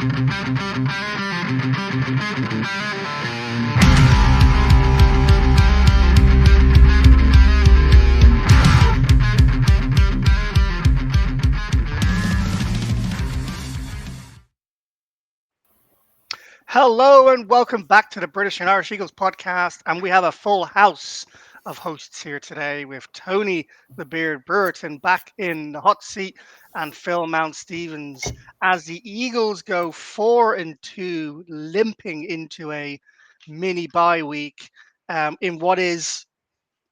Hello and welcome back to the British and Irish Eagles podcast. And we have a full house of hosts here today with Tony the Beard Burton back in the hot seat and Phil Mount Stevens as the Eagles go 4-2, limping into a mini bye week in what is,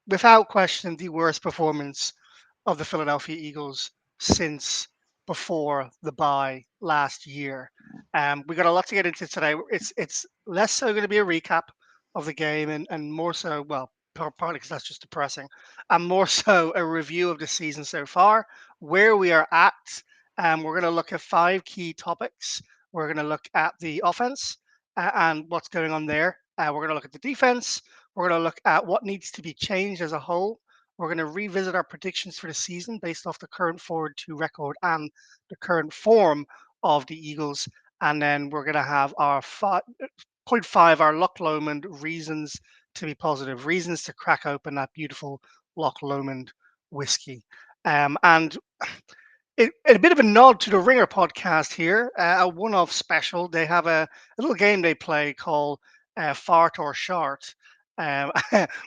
without question, the worst performance of the Philadelphia Eagles since before the bye last year. We got a lot to get into today. It's less so going to be a recap of the game and more so, well, partly because that's just depressing, and more so a review of the season so far, where we are at. We're going to look at 5 key topics. We're going to look at the offense and what's going on there. We're going to look at the defense. We're going to look at what needs to be changed as a whole. We're going to revisit our predictions for the season based off the current forward 2 record and the current form of the Eagles. And then we're going to have our 0.5, our Loch Lomond reasons to be positive, reasons to crack open that beautiful Loch Lomond whiskey. And a bit of a nod to the Ringer podcast here, a one-off special. They have a little game they play called Fart or Shart, um,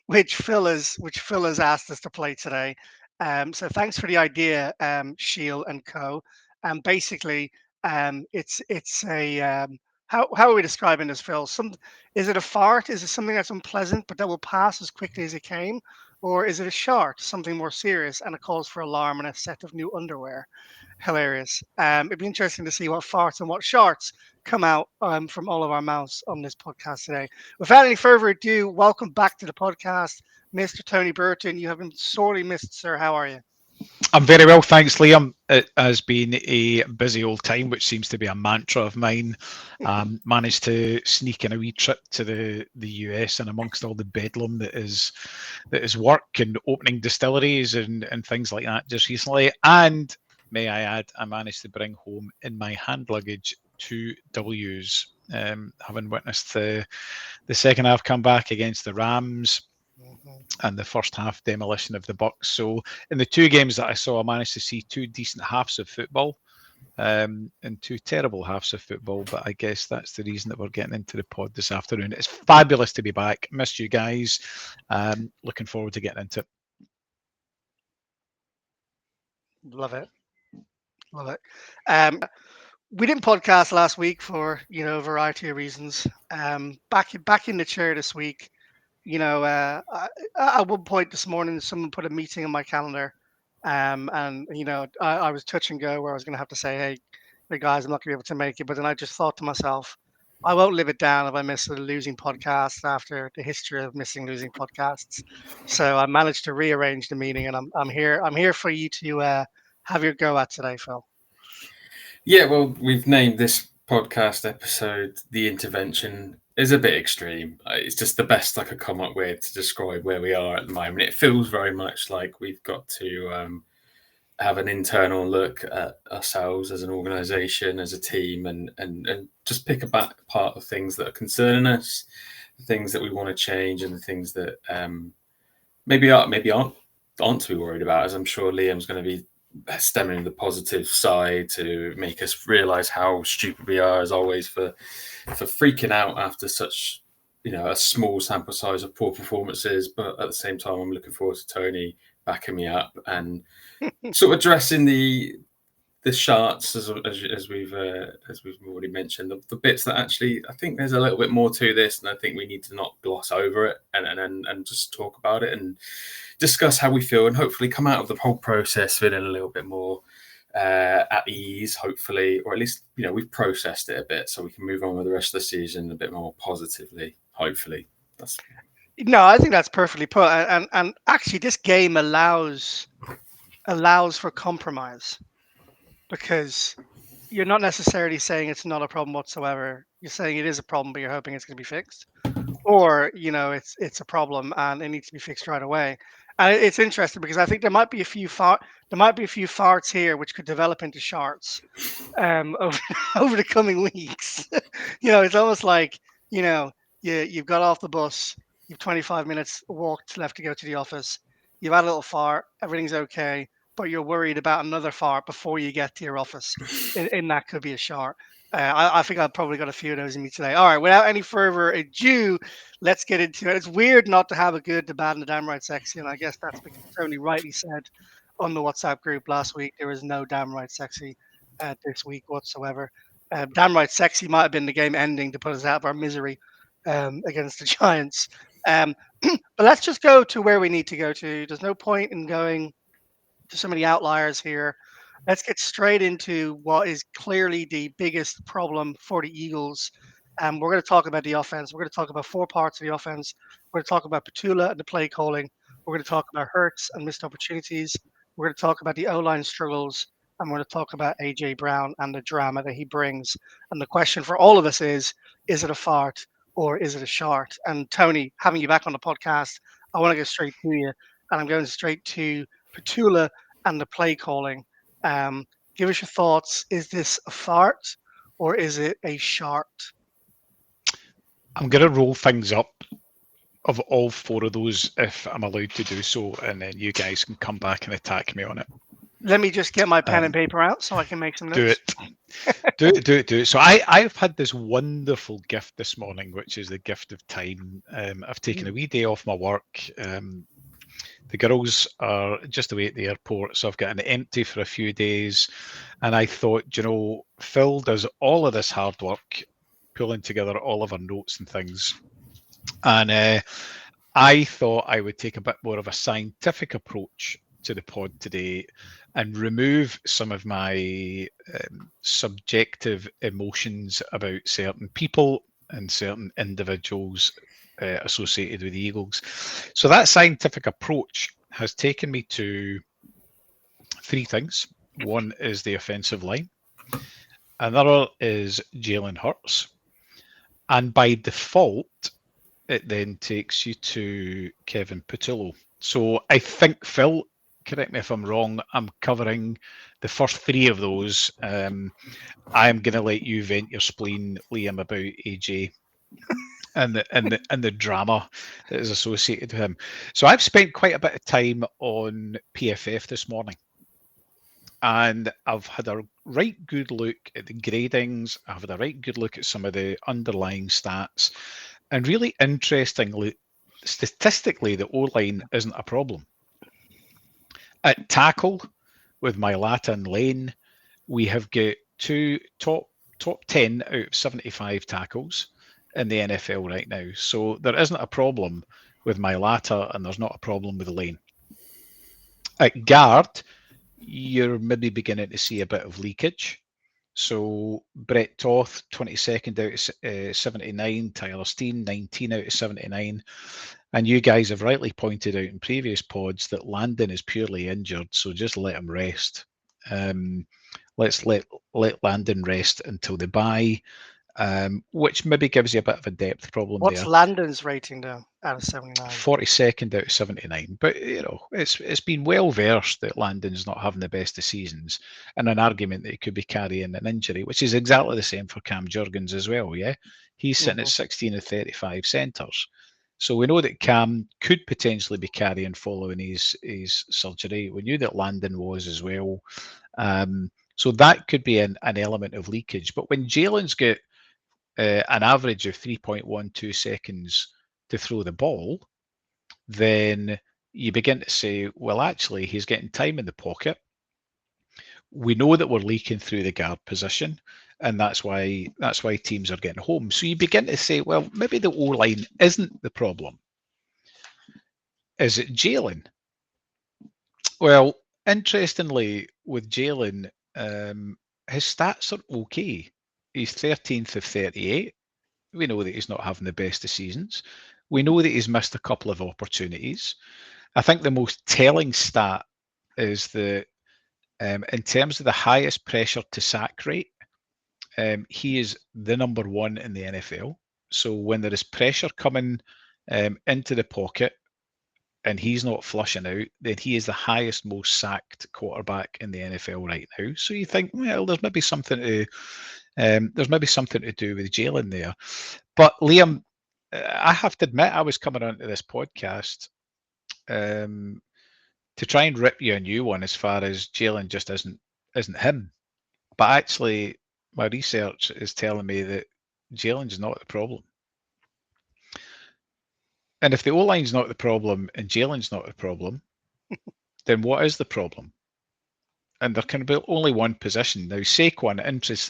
which Phil has asked us to play today. So thanks for the idea, Shield and Co. Basically, it's a how are we describing this, Phil? Is it a fart? Is it something that's unpleasant but that will pass as quickly as it came? Or is it a shart, something more serious, and it calls for alarm and a set of new underwear? Hilarious. It'd be interesting to see what farts and what sharts come out from all of our mouths on this podcast today. Without any further ado, welcome back to the podcast, Mr. Tony Burton. You have been sorely missed, sir. How are you? I'm very well, thanks, Liam. It has been a busy old time, which seems to be a mantra of mine. Managed to sneak in a wee trip to the US, and amongst all the bedlam that is work and opening distilleries and things like that just recently. And may I add, I managed to bring home in my hand luggage 2 W's, having witnessed the second half comeback against the Rams. And the first half demolition of the Bucks. So in the 2 games that I saw, I managed to see 2 decent halves of football and 2 terrible halves of football. But I guess that's the reason that we're getting into the pod this afternoon. It's fabulous to be back. Missed you guys. Looking forward to getting into it. Love it. Love it. We didn't podcast last week for a variety of reasons. Back in the chair this week. At one point this morning, someone put a meeting on my calendar, and I was touch and go where I was going to have to say, hey guys, I'm not going to be able to make it. But then I just thought to myself, I won't live it down if I miss a losing podcast after the history of missing losing podcasts. So I managed to rearrange the meeting, and I'm here. I'm here for you to have your go at today, Phil. Yeah, well, we've named this podcast episode "The Intervention." Is a bit extreme. It's just the best I could come up with to describe where we are at the moment. It feels very much like we've got to have an internal look at ourselves as an organisation, as a team, and just pick apart the things that are concerning us, the things that we want to change, and the things that maybe aren't to be worried about. As I'm sure Liam's going to be stemming the positive side to make us realise how stupid we are, as always, for freaking out after such a small sample size of poor performances. But at the same time, I'm looking forward to Tony backing me up and sort of addressing the charts as we've already mentioned, the bits that actually I think there's a little bit more to this, and I think we need to not gloss over it and just talk about it and discuss how we feel, and hopefully come out of the whole process feeling a little bit more at ease, hopefully, or at least we've processed it a bit, so we can move on with the rest of the season a bit more positively. Hopefully, No, I think that's perfectly put, and actually, this game allows for compromise, because you're not necessarily saying it's not a problem whatsoever. You're saying it is a problem, but you're hoping it's going to be fixed, or it's a problem and it needs to be fixed right away. And it's interesting because I think there might be a few farts here which could develop into sharts over over the coming weeks. It's almost like you know you've got off the bus, you've 25 minutes walked left to go to the office, you've had a little fart, everything's okay, but you're worried about another fart before you get to your office, and that could be a shart. I think I've probably got a few of those in me today. All right, without any further ado, let's get into it. It's weird not to have a good, the bad, and the damn right sexy, and I guess that's because Tony rightly said on the WhatsApp group last week there is no damn right sexy this week whatsoever. Damn right sexy might have been the game ending to put us out of our misery against the Giants. But let's just go to where we need to go to. There's no point in going to so many outliers here. Let's get straight into what is clearly the biggest problem for the Eagles. We're going to talk about the offense. We're going to talk about four parts of the offense. We're going to talk about Petula and the play calling. We're going to talk about Hurts and missed opportunities. We're going to talk about the O-line struggles. And we're going to talk about AJ Brown and the drama that he brings. And the question for all of us is it a fart or is it a shart? And Tony, having you back on the podcast, I want to go straight to you. And I'm going straight to Petula and the play calling. Um, Give us your thoughts. Is this a fart or is it a shart? I'm going to roll things up of all four of those if I'm allowed to do so, and then you guys can come back and attack me on it. Let me just get my pen and paper out so I can make some Do notes. it. So I've had this wonderful gift this morning, which is the gift of time. I've taken a wee day off my work. The girls are just away at the airport, so I've got an empty for a few days. And I thought, Phil does all of this hard work, pulling together all of our notes and things. And I thought I would take a bit more of a scientific approach to the pod today and remove some of my subjective emotions about certain people and certain individuals associated with the Eagles. So that scientific approach has taken me to three things. One is the offensive line. Another is Jalen Hurts. And by default, it then takes you to Kevin Patullo. So I think, Phil, correct me if I'm wrong, I'm covering the first three of those. I'm going to let you vent your spleen, Liam, about AJ and the drama that is associated with him. So I've spent quite a bit of time on PFF this morning, and I've had a right good look at the gradings. I've had a right good look at some of the underlying stats, and really interestingly, statistically, the O-line isn't a problem. At tackle, with Mailata and Lane, we have got two top 10 out of 75 tackles in the NFL right now. So there isn't a problem with Mailata, and there's not a problem with Lane. At guard, you're maybe beginning to see a bit of leakage. So Brett Toth, 22nd out of 79, Tyler Steen, 19 out of 79. And you guys have rightly pointed out in previous pods that Landon is purely injured, so just let him rest. Let's let Landon rest until the bye, which maybe gives you a bit of a depth problem What's there. Landon's rating though out of 79? 42nd out of 79. But it's been well versed that Landon's not having the best of seasons, and an argument that he could be carrying an injury, which is exactly the same for Cam Jurgens as well. Yeah, he's sitting at 16 of 35 centres. So we know that Cam could potentially be carrying following his surgery. We knew that Landon was as well. So that could be an element of leakage. But when Jalen's got an average of 3.12 seconds to throw the ball, then you begin to say, well, actually, he's getting time in the pocket. We know that we're leaking through the guard position, and that's why teams are getting home. So you begin to say, well, maybe the O-line isn't the problem. Is it Jalen? Well, interestingly, with Jalen, his stats are okay. He's 13th of 38. We know that he's not having the best of seasons. We know that he's missed a couple of opportunities. I think the most telling stat is that in terms of the highest pressure to sack rate, he is the number one in the NFL. So when there is pressure coming into the pocket, and he's not flushing out, then he is the highest most sacked quarterback in the NFL right now. So you think, well, there's maybe something to do with Jalen there. But Liam, I have to admit, I was coming onto this podcast to try and rip you a new one as far as Jalen just isn't him. But actually, my research is telling me that Jalen's not the problem. And if the O-line's not the problem and Jalen's not the problem, then what is the problem? And there can be only one position. Now, Saquon,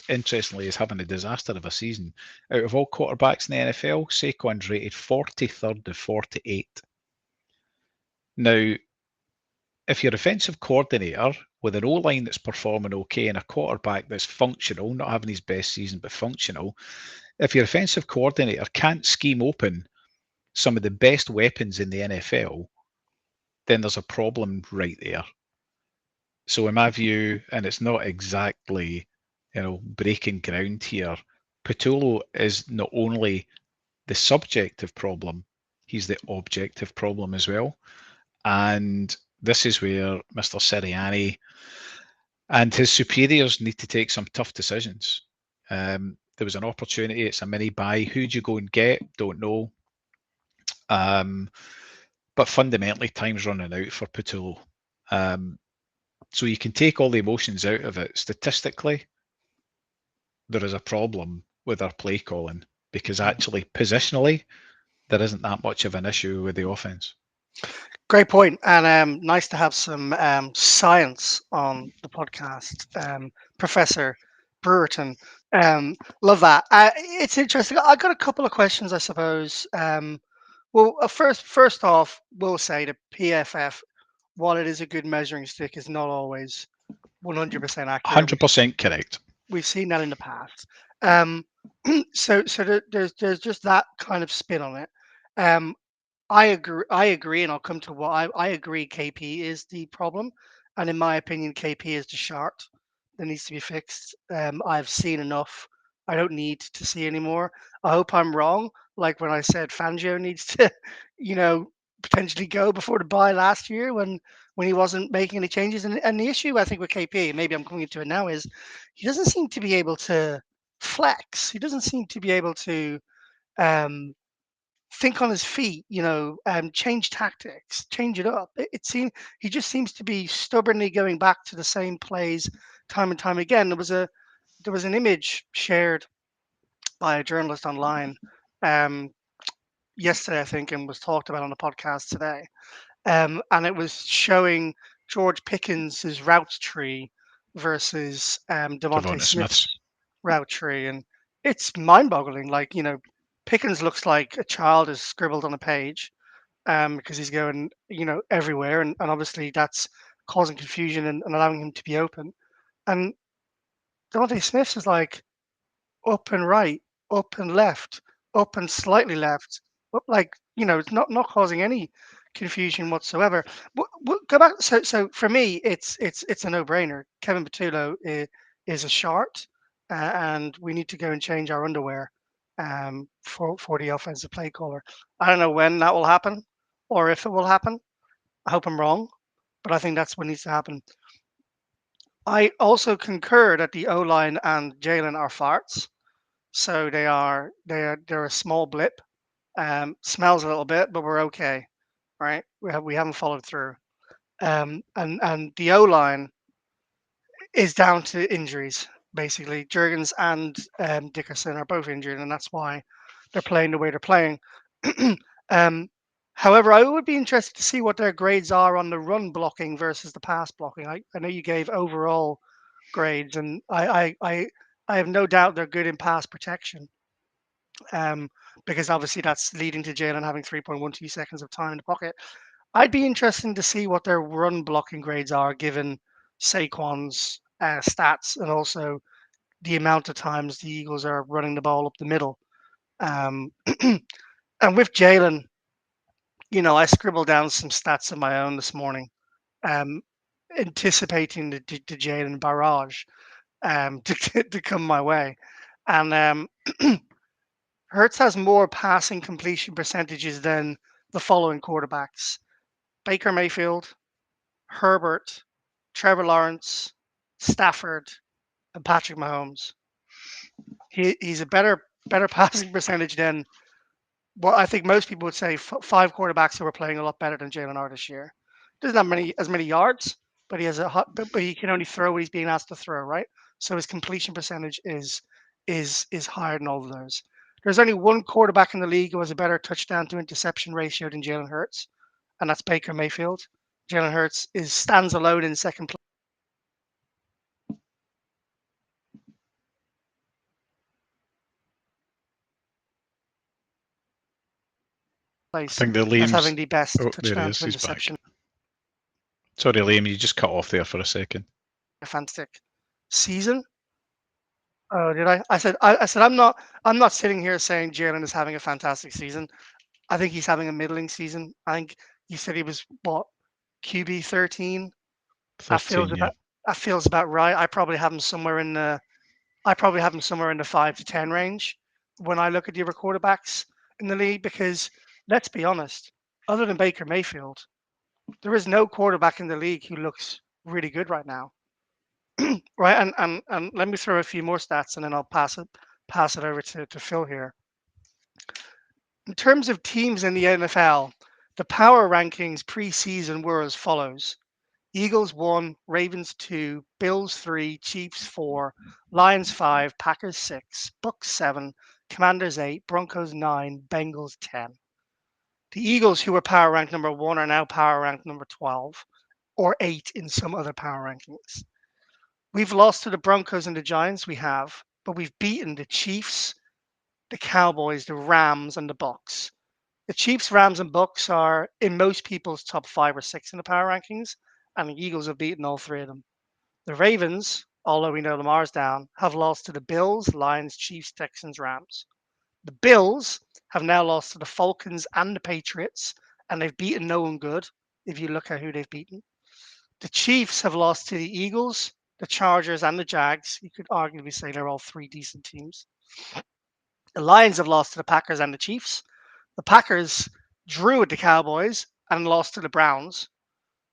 interestingly, is having a disaster of a season. Out of all quarterbacks in the NFL, Saquon's rated 43rd of 48. Now, if you're offensive coordinator with an O-line that's performing okay and a quarterback that's functional, not having his best season, but functional, if your offensive coordinator can't scheme open some of the best weapons in the NFL, then there's a problem right there. So in my view, and it's not exactly, breaking ground here, Patullo is not only the subjective problem, he's the objective problem as well. And this is where Mr. Sirianni and his superiors need to take some tough decisions. There was an opportunity, it's a mini buy. Who'd you go and get? Don't know. But fundamentally, time's running out for Patullo. So you can take all the emotions out of it. Statistically, there is a problem with our play calling because actually, positionally, there isn't that much of an issue with the offense. Great point, and nice to have some science on the podcast, Professor Brewerton. Love that. It's interesting. I got a couple of questions, I suppose. First off, we'll say the PFF, while it is a good measuring stick, is not always 100% accurate. 100% correct. We've seen that in the past. There's just that kind of spin on it. I agree, and I'll come to what I agree. KP is the problem, and in my opinion, KP is the Shart that needs to be fixed. I've seen enough. I don't need to see anymore. I hope I'm wrong. Like when I said Fangio needs to, you know, potentially go before the bye last year when he wasn't making any changes. And the issue I think with KP, maybe I'm coming into it now, is he doesn't seem to be able to flex. He doesn't seem to be able to um, think on his feet, change tactics, change it up. It seems he just seems to be stubbornly going back to the same plays time and time again. There was an image shared by a journalist online um, yesterday, I think, and was talked about on the podcast today. And it was showing George Pickens' route tree versus Devontae Devonta Smith's. Smith's route tree, and it's mind-boggling. Like, Pickens looks like a child has scribbled on a page because he's going, everywhere, and obviously that's causing confusion and allowing him to be open. And Devontae Smith is like up and right, up and left, up and slightly left, up, like, it's not causing any confusion whatsoever. Go back. So for me, it's a no-brainer. Kevin Patullo is a Shart, and we need to go and change our underwear for the offensive play caller. I don't know when that will happen or if it will happen. I hope I'm wrong, but I think that's what needs to happen. I also concur that the O line and Jalen are farts. So they're a small blip. Smells a little bit, but we're okay, right? We haven't followed through. And the O line is down to injuries basically. Jurgens and Dickerson are both injured, and that's why they're playing the way they're playing. um, However, I would be interested to see what their grades are on the run blocking versus the pass blocking. I know you gave overall grades, and I have no doubt they're good in pass protection. Because obviously that's leading to Jalen having 3.12 seconds of time in the pocket. I'd be interested to see what their run blocking grades are given Saquon's stats and also the amount of times the Eagles are running the ball up the middle. Um, and with Jalen, I scribbled down some stats of my own this morning, um, anticipating the Jalen barrage to come my way. And Hurts has more passing completion percentages than the following quarterbacks: Baker Mayfield, Herbert, Trevor Lawrence, Stafford, and Patrick Mahomes. He's a better passing percentage than what I think most people would say. Five quarterbacks who are playing a lot better than Jalen are this year. Doesn't have as many yards, but he has but he can only throw what he's being asked to throw, right? So his completion percentage is higher than all of those. There's only one quarterback in the league who has a better touchdown to interception ratio than Jalen Hurts, and that's Baker Mayfield. Jalen Hurts stands alone in second I place think the as having Liam's. the best Oh, there he touchdown is. to He's back. interception. Sorry, Liam, you just cut off there for a second. Fantastic season. Oh, did I? I said I'm not sitting here saying Jalen is having a fantastic season. I think he's having a middling season. I think you said he was what QB 13. That feels 13, yeah. about that feels about right. I probably have him somewhere in the 5 to 10 range when I look at the other quarterbacks in the league. Because let's be honest, other than Baker Mayfield, there is no quarterback in the league who looks really good right now. Right, and let me throw a few more stats and then I'll pass it over to Phil here. In terms of teams in the NFL, the power rankings preseason were as follows: Eagles 1, Ravens 2, Bills 3, Chiefs 4, Lions 5, Packers 6, Bucks 7, Commanders 8, Broncos 9, Bengals 10. The Eagles, who were power ranked number 1, are now power ranked number 12 or 8 in some other power rankings. We've lost to the Broncos and the Giants, we have, but we've beaten the Chiefs, the Cowboys, the Rams, and the Bucks. The Chiefs, Rams, and Bucks are in most people's top 5 or 6 in the power rankings, and the Eagles have beaten all 3 of them. The Ravens, although we know Lamar's down, have lost to the Bills, Lions, Chiefs, Texans, Rams. The Bills have now lost to the Falcons and the Patriots, and they've beaten no one good if you look at who they've beaten. The Chiefs have lost to the Eagles, the Chargers, and the Jags. You could arguably say they're all 3 decent teams. The Lions have lost to the Packers and the Chiefs. The Packers drew at the Cowboys and lost to the Browns.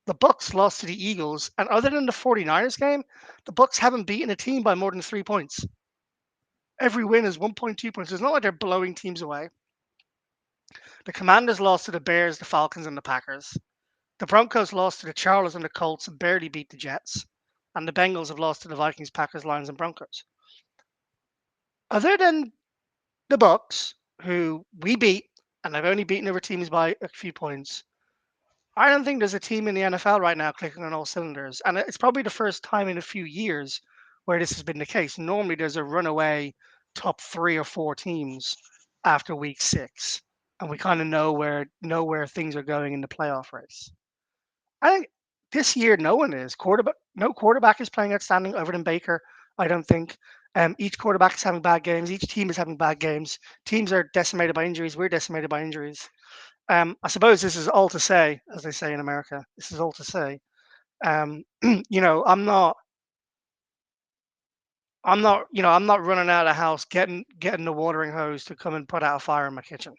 The Bucks lost to the Eagles, and other than the 49ers game, the Bucks haven't beaten a team by more than 3 points. Every win is 1.2 points. It's not like they're blowing teams away. The Commanders lost to the Bears, the Falcons, and the Packers. The Broncos lost to the Chargers and the Colts and barely beat the Jets. And the Bengals have lost to the Vikings, Packers, Lions, and Broncos. Other than the Bucks, who we beat, and they've only beaten other teams by a few points, I don't think there's a team in the NFL right now clicking on all cylinders. And it's probably the first time in a few years where this has been the case. Normally there's a runaway top 3 or 4 teams after week 6. And we kind of know where things are going in the playoff race. I think this year no one is. No quarterback is playing outstanding other than Baker, I don't think. Each quarterback is having bad games. Each team is having bad games. Teams are decimated by injuries. We're decimated by injuries. I suppose this is all to say, as they say in America. This is all to say. I'm not running out of the house getting the watering hose to come and put out a fire in my kitchen.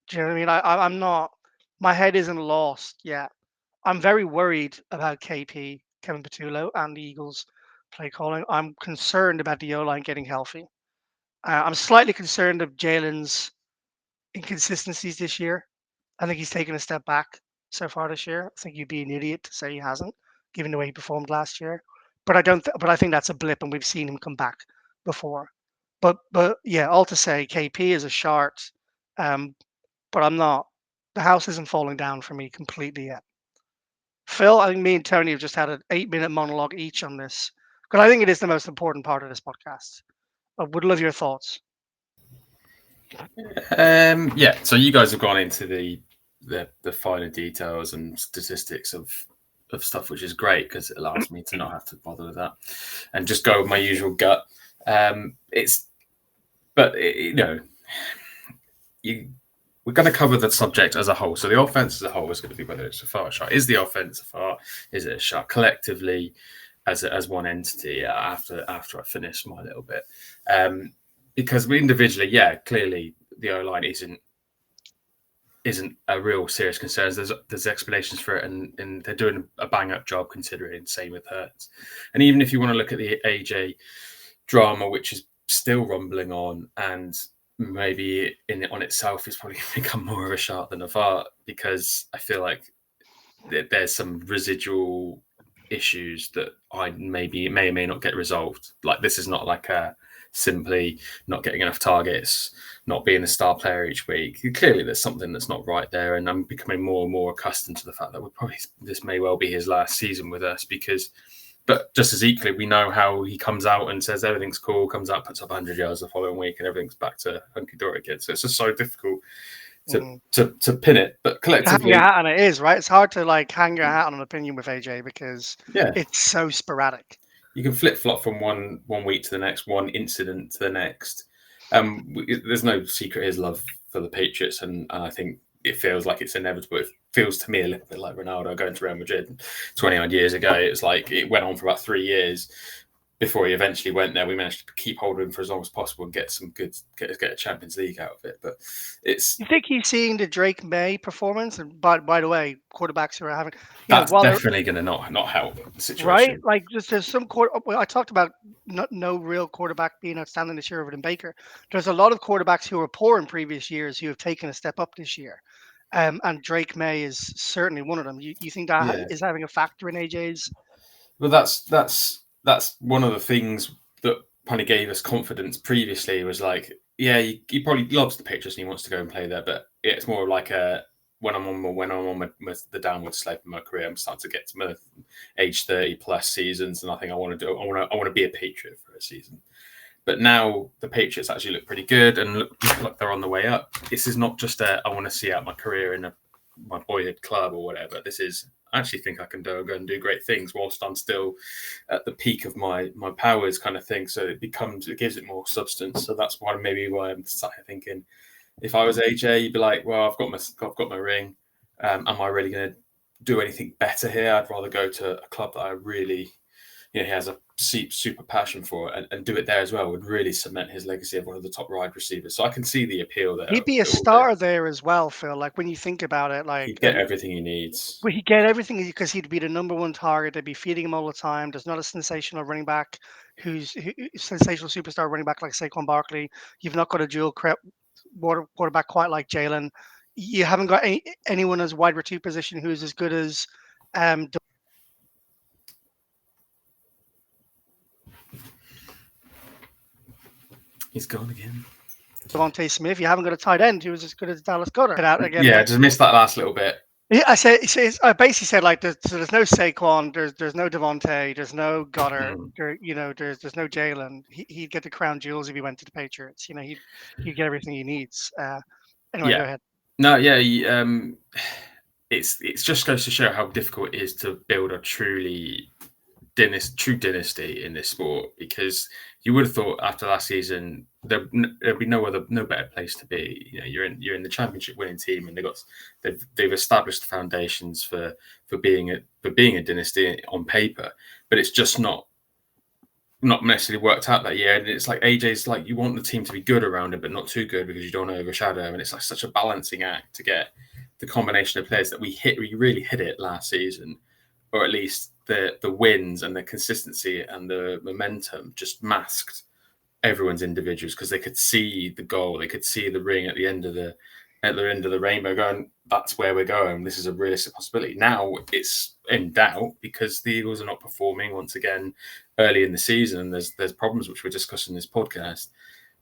Do you know what I mean? I'm not. My head isn't lost yet. I'm very worried about KP, Kevin Patullo, and the Eagles play calling. I'm concerned about the O-line getting healthy. I'm slightly concerned of Jalen's inconsistencies this year. I think he's taken a step back so far this year. I think you'd be an idiot to say he hasn't, given the way he performed last year. But I don't. But I think that's a blip, and we've seen him come back before. But yeah, all to say, KP is a Shart. But I'm not. The house isn't falling down for me completely yet. Phil, I think me and Tony have just had an 8-minute monologue each on this, because I think it is the most important part of this podcast. I would love your thoughts. Yeah, so you guys have gone into the finer details and statistics of stuff, which is great because it allows me to not have to bother with that and just go with my usual gut. We're going to cover the subject as a whole. So the offense as a whole is going to be whether it's a far shot. Is the offense a far? Is it a shot collectively as one entity? After I finish my little bit, because we individually, clearly the O-line isn't isn't a real serious concern. There's explanations for it, and they're doing a bang up job considering. Same with Hurts, and even if you want to look at the AJ drama, which is still rumbling on, and maybe on itself is probably become more of a Shart than a Vart, because I feel like there's some residual issues that may or may not get resolved. Like, this is not like a simply not getting enough targets, not being a star player each week. Clearly there's something that's not right there, and I'm becoming more and more accustomed to the fact that this may well be his last season with us, but just as equally, we know how he comes out and says everything's cool, comes out, puts up 100 yards the following week, and everything's back to hunky-dory again. So it's just so difficult to pin it. But collectively, hang your hat on it is, right? It's hard to like hang your hat on an opinion with AJ because it's so sporadic. You can flip-flop from one week to the next, one incident to the next. There's no secret his love for the Patriots, and I think it feels like it's inevitable. It feels to me a little bit like Ronaldo going to Real Madrid 20 odd years ago. It's like it went on for about 3 years before he eventually went there. We managed to keep hold of him for as long as possible and get a Champions League out of it. But you think he's seeing the Drake May performance? And by the way, quarterbacks who are having that's definitely going to not help the situation, right? Like there's some I talked about no real quarterback being outstanding this year other than Baker. There's a lot of quarterbacks who were poor in previous years who have taken a step up this year. And Drake May is certainly one of them. You think that is having a factor in AJ's? Well, that's one of the things that kind of gave us confidence previously. Was like, he probably loves the Patriots and he wants to go and play there, but it's more like when I'm on the downward slope of my career, I'm starting to get to my age 30 plus seasons, and I think I want to be a Patriot for a season. But now the Patriots actually look pretty good and look like they're on the way up. This is not just I want to see out my career in my boyhood club or whatever. This is, I actually think I can go and do great things whilst I'm still at the peak of my powers, kind of thing. So it gives it more substance. So that's why I'm sat here thinking, if I was AJ, you'd be like, well, I've got my ring. Am I really going to do anything better here? I'd rather go to a club that I really, he has a super passion for, and do it there as well would really cement his legacy of one of the top wide receivers. So I can see the appeal there. He'd be a star there as well, Phil. Like when you think about it, like he'd get everything he needs. Well, he'd get everything because he'd be the number one target. They'd be feeding him all the time. There's not a sensational running back sensational superstar running back like Saquon Barkley. You've not got a dual quarterback quite like Jalen. You haven't got anyone as wide receiver position who's as good as He's gone again. Devontae Smith. You haven't got a tight end who was as good as Dallas Goedert. Out again. Yeah, just missed that last little bit. Yeah, I basically said like there's no Saquon, there's no Devontae, there's no Goddard, there's no Jalen. He'd get the crown jewels if he went to the Patriots. He'd get everything he needs. Anyway, go ahead. No, it's just goes to show how difficult it is to build a true dynasty in this sport, because you would have thought after last season there'd be no better place to be. You're in the championship winning team, and they've established the foundations for being a dynasty on paper, but it's just not necessarily worked out that year. And it's like AJ's like, you want the team to be good around him, but not too good because you don't want to overshadow him. And it's like such a balancing act to get the combination of players that we really hit it last season, or at least the wins and the consistency and the momentum just masked everyone's individuals, because they could see the goal, they could see the ring at the end of the rainbow, going, that's where we're going. This is a realistic possibility. Now it's in doubt because the Eagles are not performing once again early in the season, and there's problems which we're discussing in this podcast.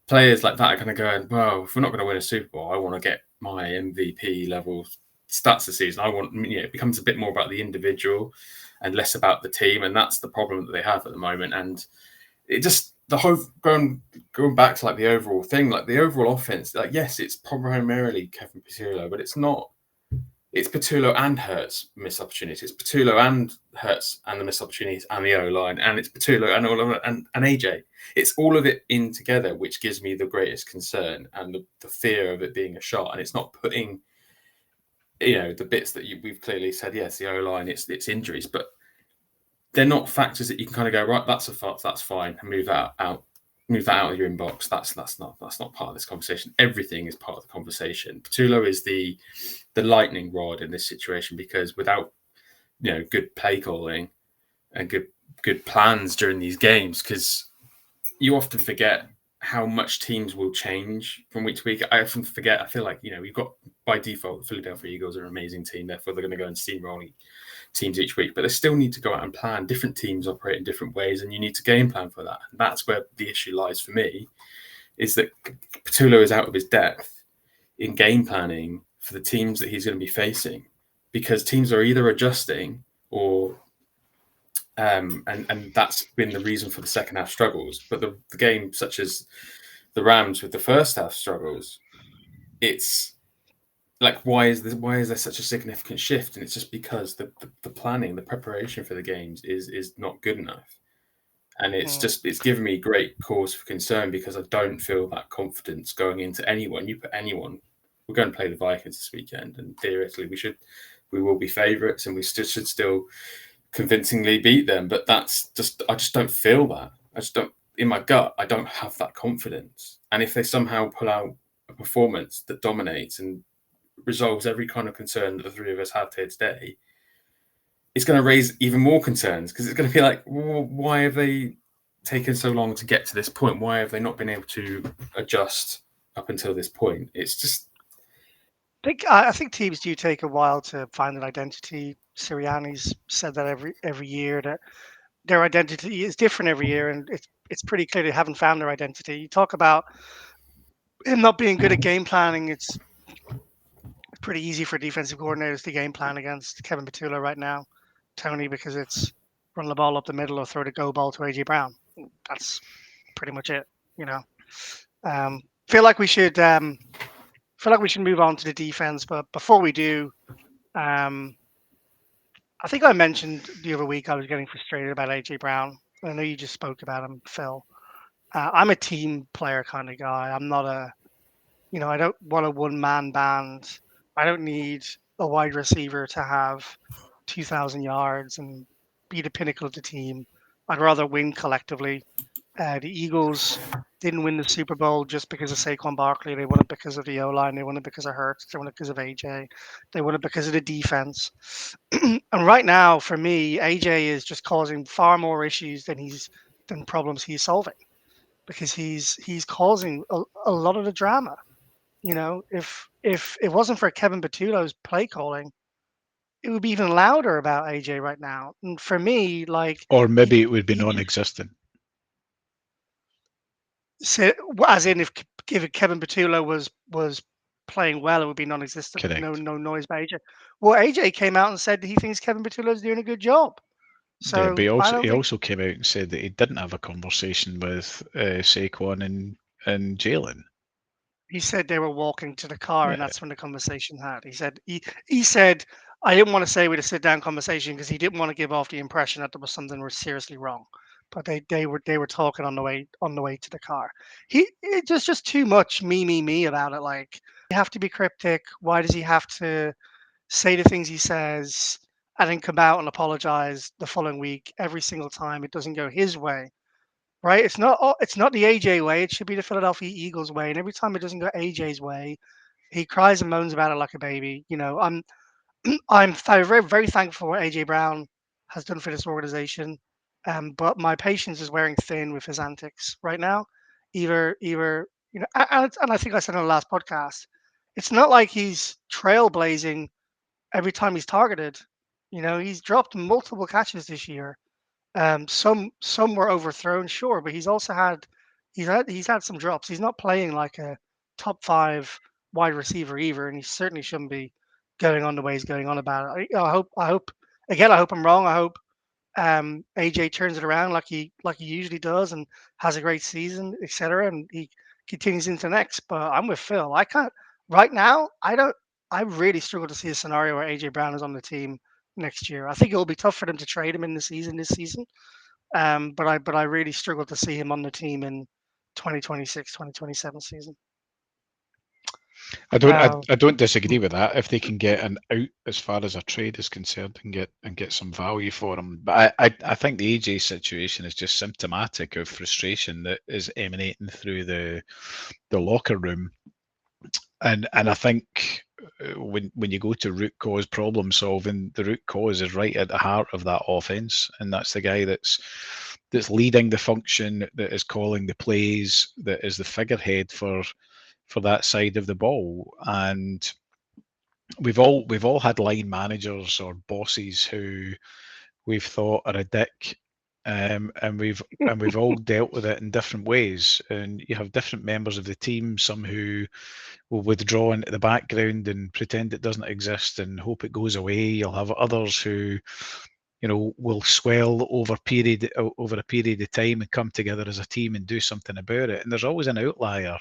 Players like that are kind of going, well, if we're not going to win a Super Bowl, I want to get my MVP level stats this season. It becomes a bit more about the individual and less about the team, and that's the problem that they have at the moment. And it just, the whole going back to like the overall thing, like the overall offense, like yes, it's primarily Kevin Patullo, but it's not. It's Patullo and Hurts missed opportunities. It's Patullo and Hurts and the missed opportunities and the O-line, and it's Patullo and all of it, and AJ. It's all of it in together, which gives me the greatest concern and the fear of it being a shot. And it's not putting, the bits that we've clearly said, yes, the O-line, it's injuries, but they're not factors that you can kind of go, right, that's fine, and move that out. move that out of your inbox. That's not part of this conversation. Everything is part of the conversation. Patullo is the lightning rod in this situation, because without good play calling and good plans during these games, because you often forget how much teams will change from week to week. I often forget. I feel like we've got, by default, the Philadelphia Eagles are an amazing team. Therefore, they're going to go and steamroll teams each week. But they still need to go out and plan. Different teams operate in different ways, and you need to game plan for that. And that's where the issue lies for me, is that Patullo is out of his depth in game planning for the teams that he's going to be facing, because teams are either adjusting or and that's been the reason for the second half struggles. But the game, such as the Rams with the first half struggles, it's like, why is there such a significant shift? And it's just because the planning, the preparation for the games is not good enough. And it's given me great cause for concern, because I don't feel that confidence going into anyone. You put anyone, we're going to play the Vikings this weekend, and theoretically we will be favourites, and we should still convincingly beat them. But I just don't feel that. I just don't, in my gut, I don't have that confidence. And if they somehow pull out a performance that dominates and resolves every kind of concern that the three of us have here today, it's going to raise even more concerns, because it's going to be like, well, why have they taken so long to get to this point? Why have they not been able to adjust up until this point? It's just, I think teams do take a while to find an identity. Sirianni's said that every year, that their identity is different every year, and it's pretty clear they haven't found their identity. You talk about him not being good at game planning. It's pretty easy for defensive coordinators to game plan against Kevin Patullo right now, Tony, because it's run the ball up the middle or throw the go ball to AJ Brown. That's pretty much it. Feel like we should move on to the defense, but before we do, I think I mentioned the other week I was getting frustrated about AJ Brown. I know you just spoke about him, Phil. I'm a team player kind of guy. I'm not I don't want a one-man band. I don't need a wide receiver to have 2,000 yards and be the pinnacle of the team. I'd rather win collectively. The Eagles didn't win the Super Bowl just because of Saquon Barkley. They won it because of the O-line. They won it because of Hurts. They won it because of AJ. They won it because of the defense. And right now, for me, AJ is just causing far more issues than problems he's solving, because he's causing a lot of the drama. If it wasn't for Kevin Patullo's play calling, it would be even louder about AJ right now. And for me, like, or maybe it would be non-existent. So, as in, if Kevin Patullo was playing well, it would be non-existent. Correct. No noise by AJ. Well, AJ came out and said he thinks Kevin Patullo is doing a good job. So Yeah, but he I don't think also came out and said that he didn't have a conversation with Saquon and Jalen. he said they were walking to the car, and Yeah. that's when the conversation had. He said I didn't want to say we had a sit down conversation, because he didn't want to give off the impression that there was something was seriously wrong. But they were talking on the way to the car. There's just too much me about it. Like, you have to be cryptic. Why does he have to say the things he says and then come out and apologize the following week every single time it doesn't go his way? Right? It's not the AJ way. It should be the Philadelphia Eagles way. And every time it doesn't go AJ's way, he cries and moans about it like a baby. I'm very, very thankful for what AJ Brown has done for this organization, but my patience is wearing thin with his antics right now. And I think I said on the last podcast, it's not like he's trailblazing every time he's targeted. He's dropped multiple catches this year. Some were overthrown, sure, but he's had some drops. He's not playing like a top 5 wide receiver either, and he certainly shouldn't be going on the way he's going on about it. I hope again. I hope I'm wrong. I hope AJ turns it around like he usually does and has a great season, etc. And he continues into next. But I'm with Phil. I can't right now. I don't. I really struggle to see a scenario where AJ Brown is on the team next year. I think it will be tough for them to trade him in the season this season. But I really struggle to see him on the team in 2026, 2027 season. I don't disagree with that. If they can get an out as far as a trade is concerned and get some value for them, but I think the AJ situation is just symptomatic of frustration that is emanating through the locker room, and I think when you go to root cause problem solving, the root cause is right at the heart of that offense, and that's the guy that's leading the function, that is calling the plays, that is the figurehead for that side of the ball. And we've all had line managers or bosses who we've thought are a dick, and we've all dealt with it in different ways. And you have different members of the team, some who will withdraw into the background and pretend it doesn't exist and hope it goes away. You'll have others who, will swell over a period of time and come together as a team and do something about it. And there's always an outlier,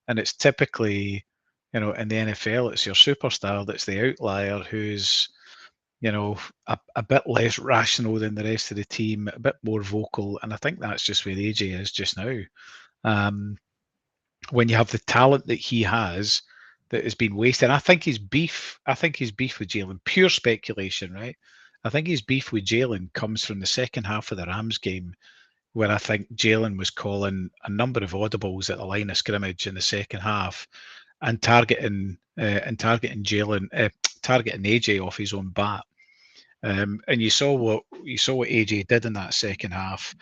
and it's typically, in the NFL, it's your superstar that's the outlier who's, a bit less rational than the rest of the team, a bit more vocal, and I think that's just where AJ is just now. Um, when you have the talent that he has that has been wasted. I think his beef with Jalen, pure speculation, right? I think his beef with Jalen comes from the second half of the Rams game, where I think Jalen was calling a number of audibles at the line of scrimmage in the second half and targeting Jalen, targeting AJ off his own bat. And you saw what AJ did in that second half,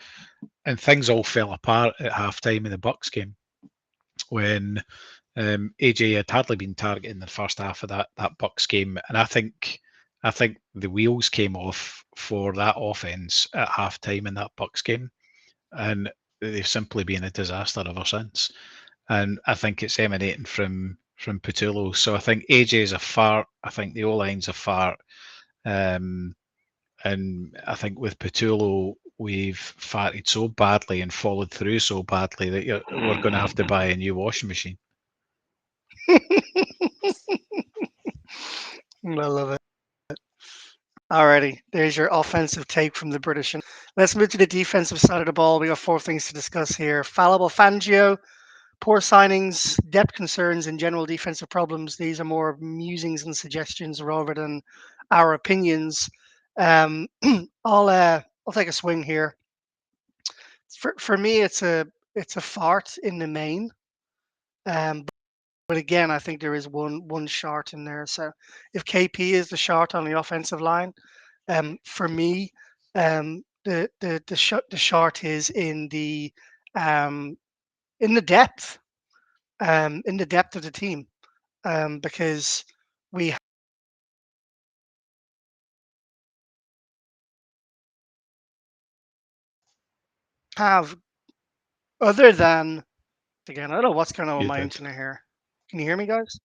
and things all fell apart at halftime in the Bucks game when AJ had hardly been targeted in the first half of that Bucks game, and I think the wheels came off for that offense at halftime in that Bucks game, and they've simply been a disaster ever since. And I think it's emanating from Patullo. So I think AJ is a fart. I think the O line's a fart. And I think with Patullo, we've farted so badly and followed through so badly that we're going to have to buy a new washing machine. I love it. Alrighty, there's your offensive take from the British. Let's move to the defensive side of the ball. We got four things to discuss here: fallible Fangio, poor signings, depth concerns, and general defensive problems. These are more musings and suggestions rather than our opinions. Um, I'll take a swing here. For me, it's a fart in the main. Um, but again, I think there is one Shart in there. So if KP is the Shart on the offensive line, for me, the Shart is um, in the depth, in the depth of the team, because we have, other than, again, I don't know what's going on with You my did. internet here. Can you hear me, guys?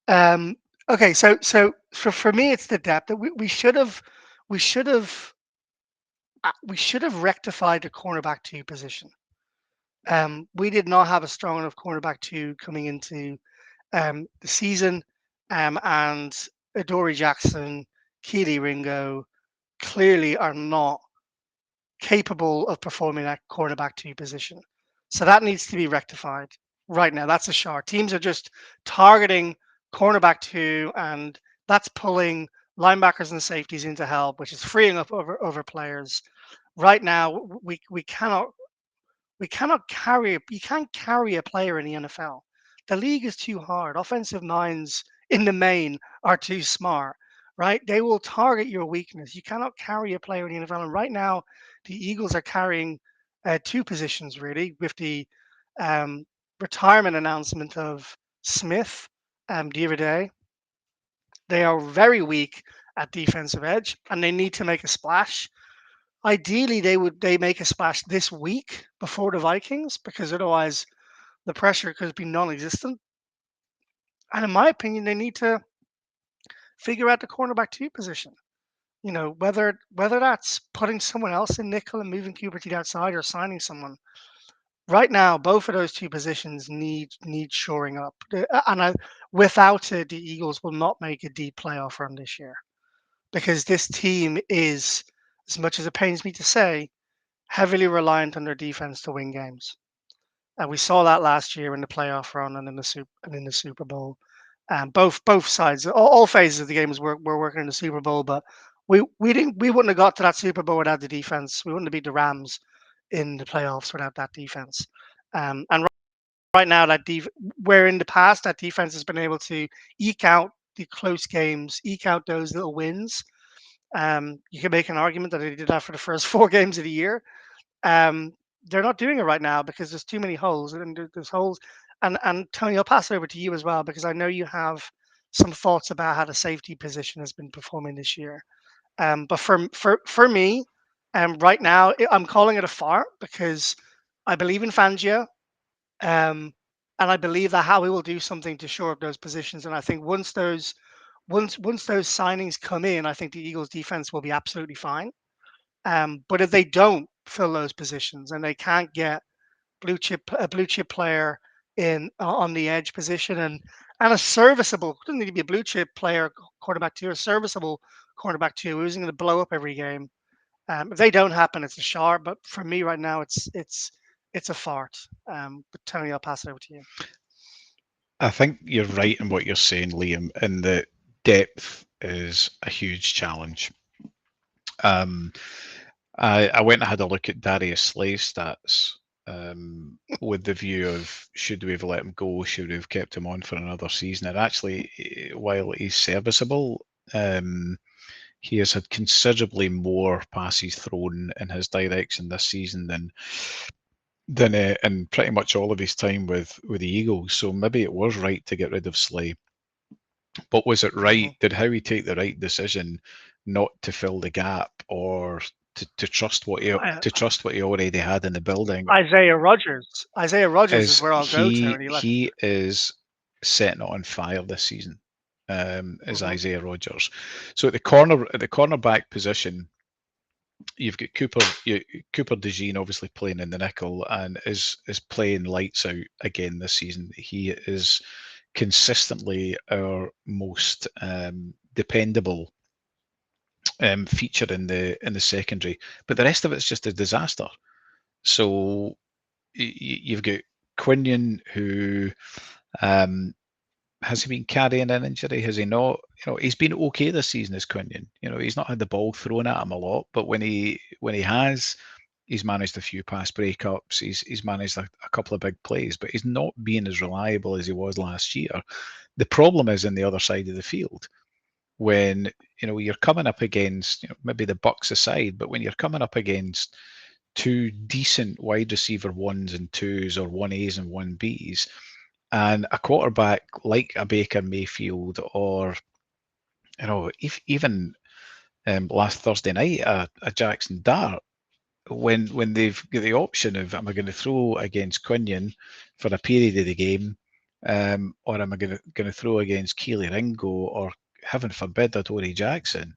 Um, okay, so for me, it's the depth that we should have we should have rectified the cornerback two position. We did not have a strong enough cornerback two coming into the season, and Adoree Jackson, Keely Ringo clearly are not capable of performing that cornerback two position. So that needs to be rectified right now. That's a short. Teams are just targeting cornerback two, and that's pulling linebackers and safeties into help, which is freeing up over players. Right now, we cannot carry, you can't carry a player in the NFL. The league is too hard. Offensive minds in the main are too smart, right? They will target your weakness. You cannot carry a player in the NFL. And right now, the Eagles are carrying two positions really with the um, retirement announcement of Smith the other day. They are very weak at defensive edge, and they need to make a splash. Ideally, they make a splash this week before the Vikings, because otherwise the pressure could be non-existent. And in my opinion, they need to figure out the cornerback two position. Whether that's putting someone else in nickel and moving Cooper to the outside, or signing someone. Right now, both of those two positions need shoring up. Without it, the Eagles will not make a deep playoff run this year, because this team is, as much as it pains me to say, heavily reliant on their defense to win games. And we saw that last year in the playoff run and in the Super Bowl. Both sides, all phases of the games were working in the Super Bowl, but we wouldn't have got to that Super Bowl without the defense. We wouldn't have beat the Rams in the playoffs without that defense. And right now, where in the past that defense has been able to eke out the close games, eke out those little wins. You can make an argument that they did that for the first 4 games of the year. Um, they're not doing it right now because there's too many holes, and there's holes. And Tony, I'll pass it over to you as well because I know you have some thoughts about how the safety position has been performing this year. But for me, right now, I'm calling it a fart because I believe in Fangio, um, and I believe that Howie will do something to shore up those positions. And I think once those signings come in, I think the Eagles defense will be absolutely fine. But if they don't fill those positions and they can't get a blue chip player in on the edge position and a serviceable, doesn't need to be a blue chip player quarterback two, a serviceable cornerback two who isn't going to blow up every game. If they don't happen, it's a Shart. But for me right now, it's a fart. But Tony, I'll pass it over to you. I think you're right in what you're saying, Liam, in that depth is a huge challenge. I went and had a look at Darius Slay's stats with the view of should we have let him go, should we have kept him on for another season? And actually, while he's serviceable, he has had considerably more passes thrown in his direction this season than in pretty much all of his time with the Eagles. So maybe it was right to get rid of Slay. But was it right? Did Howie take the right decision not to fill the gap or to trust what he already had in the building? Isaiah Rogers. Isaiah Rogers is Is where I'll go, Tony. he is setting it on fire this season? Is Isaiah Rogers. So at the cornerback position, you've got Cooper DeJean obviously playing in the nickel and is playing lights out again this season. He is consistently our most dependable feature in the secondary, but the rest of it's just a disaster. So you've got Quinion, who has he been carrying an injury? Has he not? He's been okay this season as Quinion. He's not had the ball thrown at him a lot, but when he has, he's managed a few pass breakups. He's managed a couple of big plays, but he's not being as reliable as he was last year. The problem is in the other side of the field when you're coming up against maybe the Bucks aside, but when you're coming up against two decent wide receiver ones and twos or 1As and 1Bs, and a quarterback like a Baker Mayfield or even last Thursday night a Jackson Dart, when they've got the option of am I going to throw against Quinion for a period of the game, or am I going to throw against Keely Ringo or heaven forbid Adoree Jackson,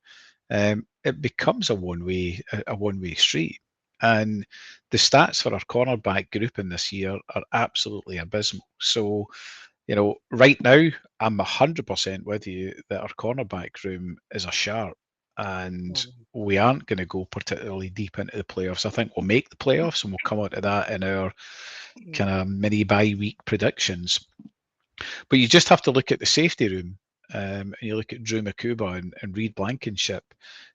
it becomes a one-way street. And the stats for our cornerback group in this year are absolutely abysmal. So, right now, I'm 100% with you that our cornerback room is a sharp, and we aren't going to go particularly deep into the playoffs. I think we'll make the playoffs, and we'll come on to that in our kind of mini bye-week predictions. But you just have to look at the safety room. And you look at Drew Makuba and Reed Blankenship,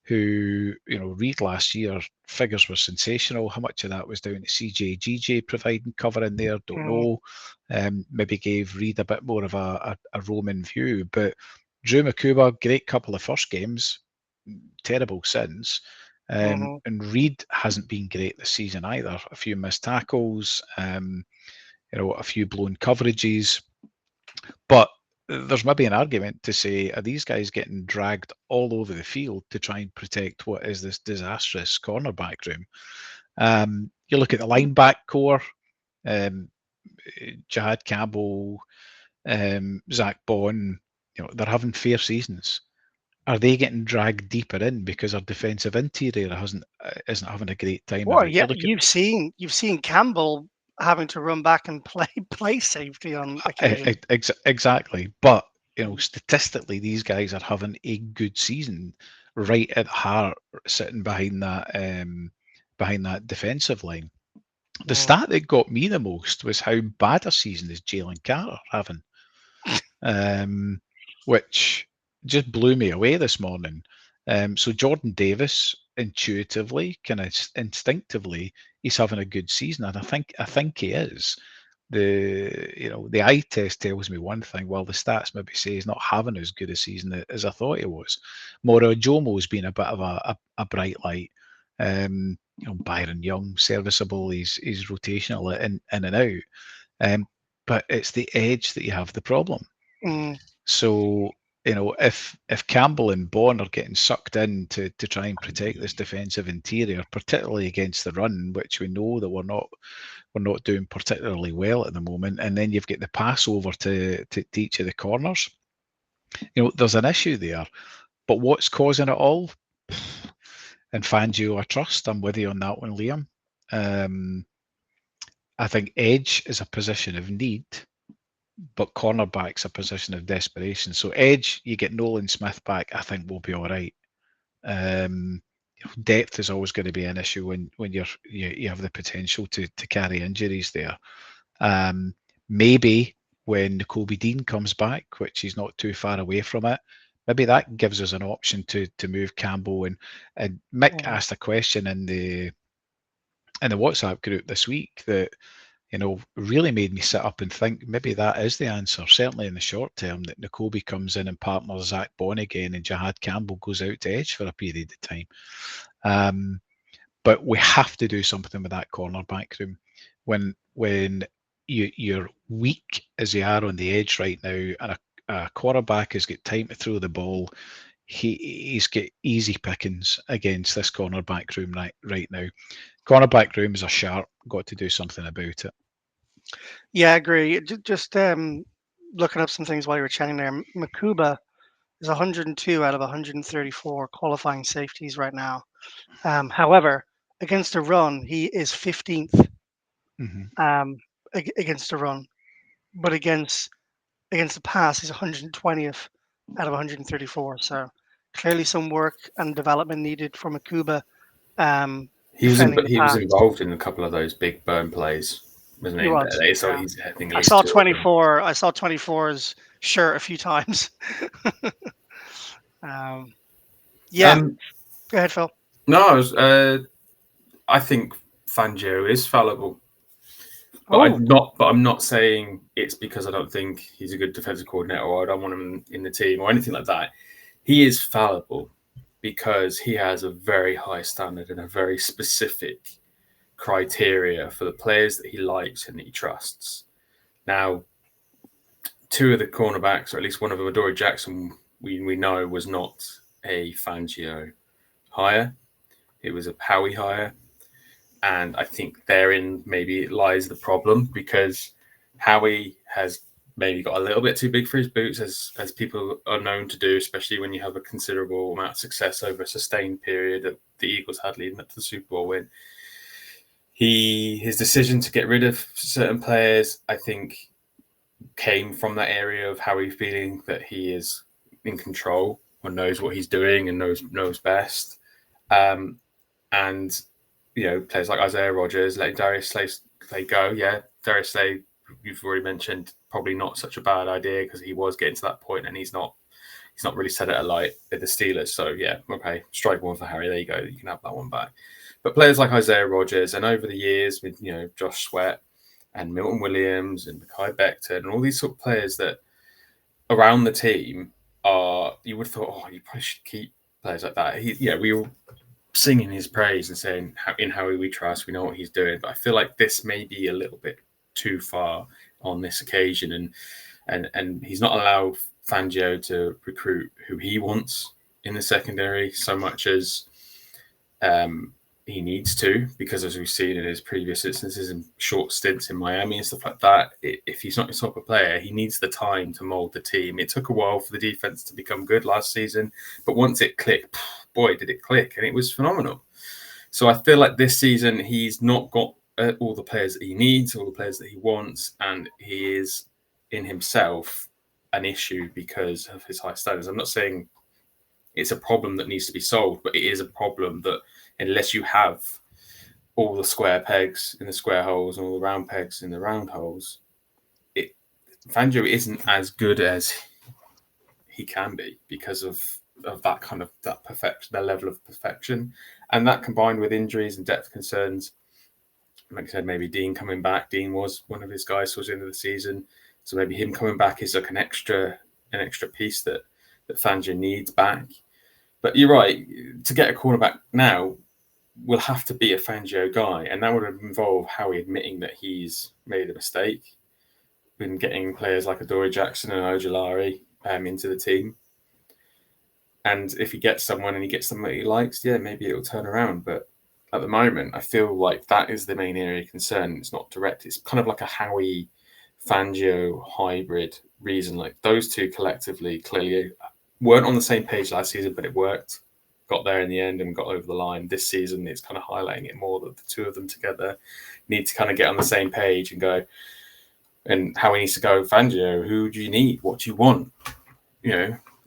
who, Reed last year, figures were sensational. How much of that was down to CJ GJ providing cover in there? Don't know. Maybe gave Reed a bit more of a Roman view. But Drew Makuba, great couple of first games, terrible since. And Reed hasn't been great this season either. A few missed tackles, a few blown coverages. But there's maybe an argument to say, are these guys getting dragged all over the field to try and protect what is this disastrous cornerback room? You look at the lineback core, Jihad Campbell, Zach Bond, they're having fair seasons. Are they getting dragged deeper in because our defensive interior isn't having a great time? Well, yeah, you've seen Campbell having to run back and play safety on occasion. Exactly, but statistically, these guys are having a good season right at heart, sitting behind that defensive line. The stat that got me the most was how bad a season is Jalen Carter having, which just blew me away this morning. So Jordan Davis, intuitively, kind of instinctively, he's having a good season, and I think he is. The eye test tells me one thing, while the stats maybe say he's not having as good a season as I thought he was. Moro Jomo's been a bit of a bright light. Byron Young, serviceable. He's rotational in and out. But it's the edge that you have the problem. Mm. So if Campbell and Bond are getting sucked in to try and protect this defensive interior, particularly against the run, which we know that we're not doing particularly well at the moment, and then you've got the pass over to each of the corners, there's an issue there. But what's causing it all? And Fangio, I trust. I'm with you on that one, Liam. I think edge is a position of need, but cornerback's a position of desperation. So edge, you get Nolan Smith back, I think we'll be all right. Depth is always going to be an issue when you have the potential to carry injuries there. Maybe when Kobe Dean comes back, which he's not too far away from it, maybe that gives us an option to move Campbell. And Mick asked a question in the WhatsApp group this week that really made me sit up and think maybe that is the answer, certainly in the short term, that Nakobe comes in and partners Zach Bond again and Jihad Campbell goes out to edge for a period of time. But we have to do something with that cornerback room. When you're weak as you are on the edge right now, and a quarterback has got time to throw the ball, he's got easy pickings against this cornerback room right now. Cornerback room is a Shart. Got to do something about it. Yeah, I agree. Just looking up some things while you were chatting there. Makuba is 102 out of 134 qualifying safeties right now. However, against the run, he is 15th against the run, but against the pass, he's 120th out of 134. So clearly, some work and development needed for Makuba. He was pass. involved in a couple of those big burn plays, wasn't he? He was. So Yeah. he's, I think, at I least saw two of them. 24. I saw 24's shirt a few times. Yeah. Go ahead, Phil. No, I think Fangio is fallible. But I'm not saying it's because I don't think he's a good defensive coordinator or I don't want him in the team or anything like that. He is fallible because he has a very high standard and a very specific criteria for the players that he likes and that he trusts. Now, two of the cornerbacks, or at least one of them, Adoree Jackson, we know was not a Fangio hire. It was a Howie hire. And I think therein maybe lies the problem because Howie has maybe got a little bit too big for his boots, as people are known to do, especially when you have a considerable amount of success over a sustained period that the Eagles had leading up to the Super Bowl win. His decision to get rid of certain players, I think, came from that area of Howie feeling that he is in control or knows what he's doing and knows best. And players like Isaiah Rodgers, letting Darius Slay go. Yeah, Darius Slay, you've already mentioned, probably not such a bad idea because he was getting to that point and he's not really set it alight with the Steelers. So yeah, okay, strike one for Harry. There you go. You can have that one back. But players like Isaiah Rodgers and over the years with Josh Sweat and Milton Williams and Mekhi Becton and all these sort of players that around the team you would have thought, you probably should keep players like that. We were singing his praise and saying in Howie we trust, we know what he's doing. But I feel like this may be a little bit too far on this occasion, and he's not allowed Fangio to recruit who he wants in the secondary so much as he needs to, because as we've seen in his previous instances and short stints in Miami and stuff like that, if he's not a soccer player, he needs the time to mold the team. It took a while for the defense to become good last season, but once it clicked, boy, did it click, and it was phenomenal. So I feel like this season he's not got all the players that he needs, all the players that he wants, and he is in himself an issue because of his high standards. I'm not saying it's a problem that needs to be solved, but it is a problem that unless you have all the square pegs in the square holes and all the round pegs in the round holes, Fangio isn't as good as he can be because of that kind of that perfection, that level of perfection, and that combined with injuries and depth concerns. Like I said, maybe Dean coming back. Dean was one of his guys towards the end of the season, so maybe him coming back is like an extra piece that Fangio needs back. But you're right, to get a cornerback now will have to be a Fangio guy, and that would involve Howie admitting that he's made a mistake in getting players like Adoree Jackson and Ojulari into the team. And if he gets someone and he gets someone that he likes, yeah, maybe it'll turn around. But at the moment, I feel like that is the main area of concern. It's not direct. It's kind of like a Howie Fangio hybrid reason. Like those two collectively clearly weren't on the same page last season, but it worked. Got there in the end and got over the line. This season, it's kind of highlighting it more that the two of them together need to kind of get on the same page and go. And Howie needs to go, Fangio, who do you need? What do you want?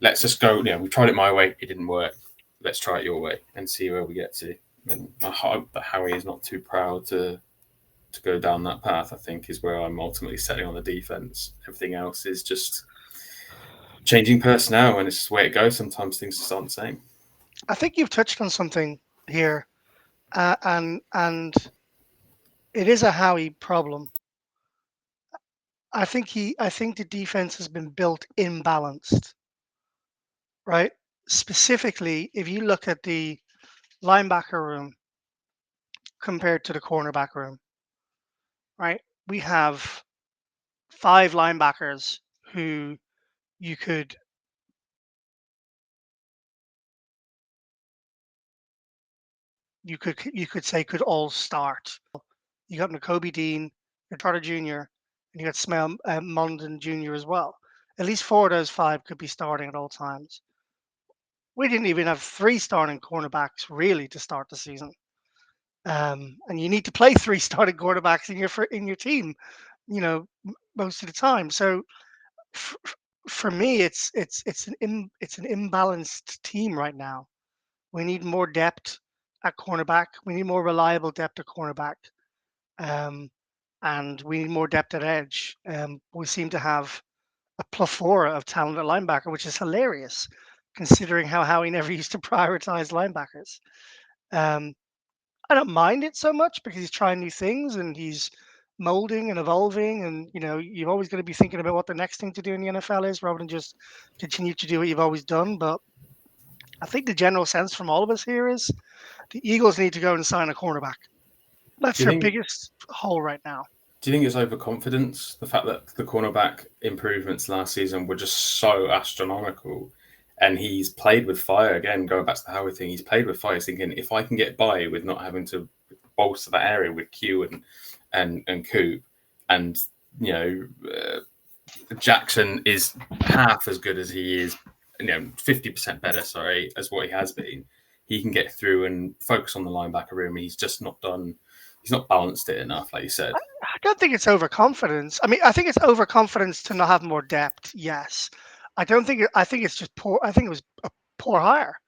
Let's just go. We tried it my way. It didn't work. Let's try it your way and see where we get to. And I hope that Howie is not too proud to go down that path. I think is where I'm ultimately setting on the defense. Everything else is just changing personnel, and it's just the way it goes. Sometimes things just aren't the same. I think you've touched on something here, and it is a Howie problem. I think the defense has been built imbalanced, right? Specifically, if you look at the linebacker room compared to the cornerback room, right? We have 5 linebackers who you could say could all start. You got Nakobe Dean, Carter Jr., and you got Smell Mondon Jr. as well. At least 4 of those 5 could be starting at all times. We didn't even have 3 starting cornerbacks really to start the season, and you need to play 3 starting quarterbacks in your team, most of the time. So for me, it's an imbalanced team right now. We need more depth at cornerback. We need more reliable depth at cornerback, and we need more depth at edge. We seem to have a plethora of talent at linebacker, which is hilarious, considering how he never used to prioritize linebackers. I don't mind it so much because he's trying new things and he's molding and evolving, and you've always got to be thinking about what the next thing to do in the NFL is rather than just continue to do what you've always done. But I think the general sense from all of us here is the Eagles need to go and sign a cornerback. That's their biggest hole right now. Do you think it's overconfidence? The fact that the cornerback improvements last season were just so astronomical, and he's played with fire again. Going back to the Howie thing, he's played with fire. He's thinking, if I can get by with not having to bolster that area with Q and Coop, and Jackson is half as good as he is, 50% better. Sorry, as what he has been. He can get through and focus on the linebacker room. He's just not done. He's not balanced it enough, like you said. I don't think it's overconfidence. I mean, I think it's overconfidence to not have more depth. Yes, I think it's just poor. I think it was a poor hire.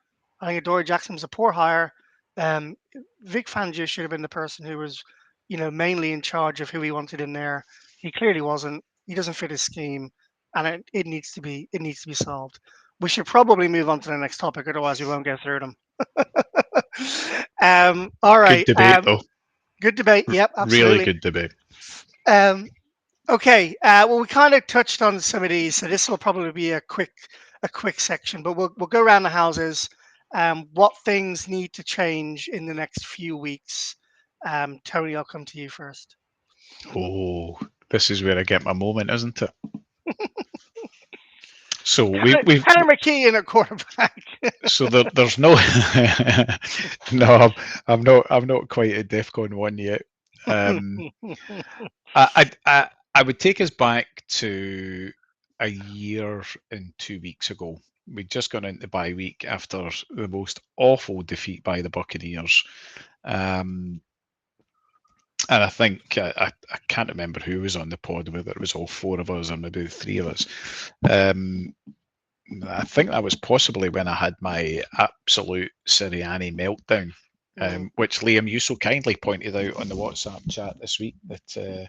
I think Adoree Jackson was a poor hire. Vic Fangio should have been the person who was, mainly in charge of who he wanted in there. He clearly wasn't. He doesn't fit his scheme, and it needs to be solved. We should probably move on to the next topic, otherwise we won't get through them. All right. Good debate, though. Good debate. Yep, absolutely. Really good debate. Okay. Well, we kind of touched on some of these, so this will probably be a quick section. But we'll go around the houses. What things need to change in the next few weeks? Tony, I'll come to you first. Oh, this is where I get my moment, isn't it? So we've Tanner McKee in a quarterback. So there's no no, I'm not quite at DEFCON 1 yet. I would take us back to a year and 2 weeks ago. We'd just gone into bye week after the most awful defeat by the Buccaneers. And I think I can't remember who was on the pod, whether it was all 4 of us or maybe the 3 of us. I think that was possibly when I had my absolute Sirianni meltdown Mm. which Liam, you so kindly pointed out on the WhatsApp chat this week that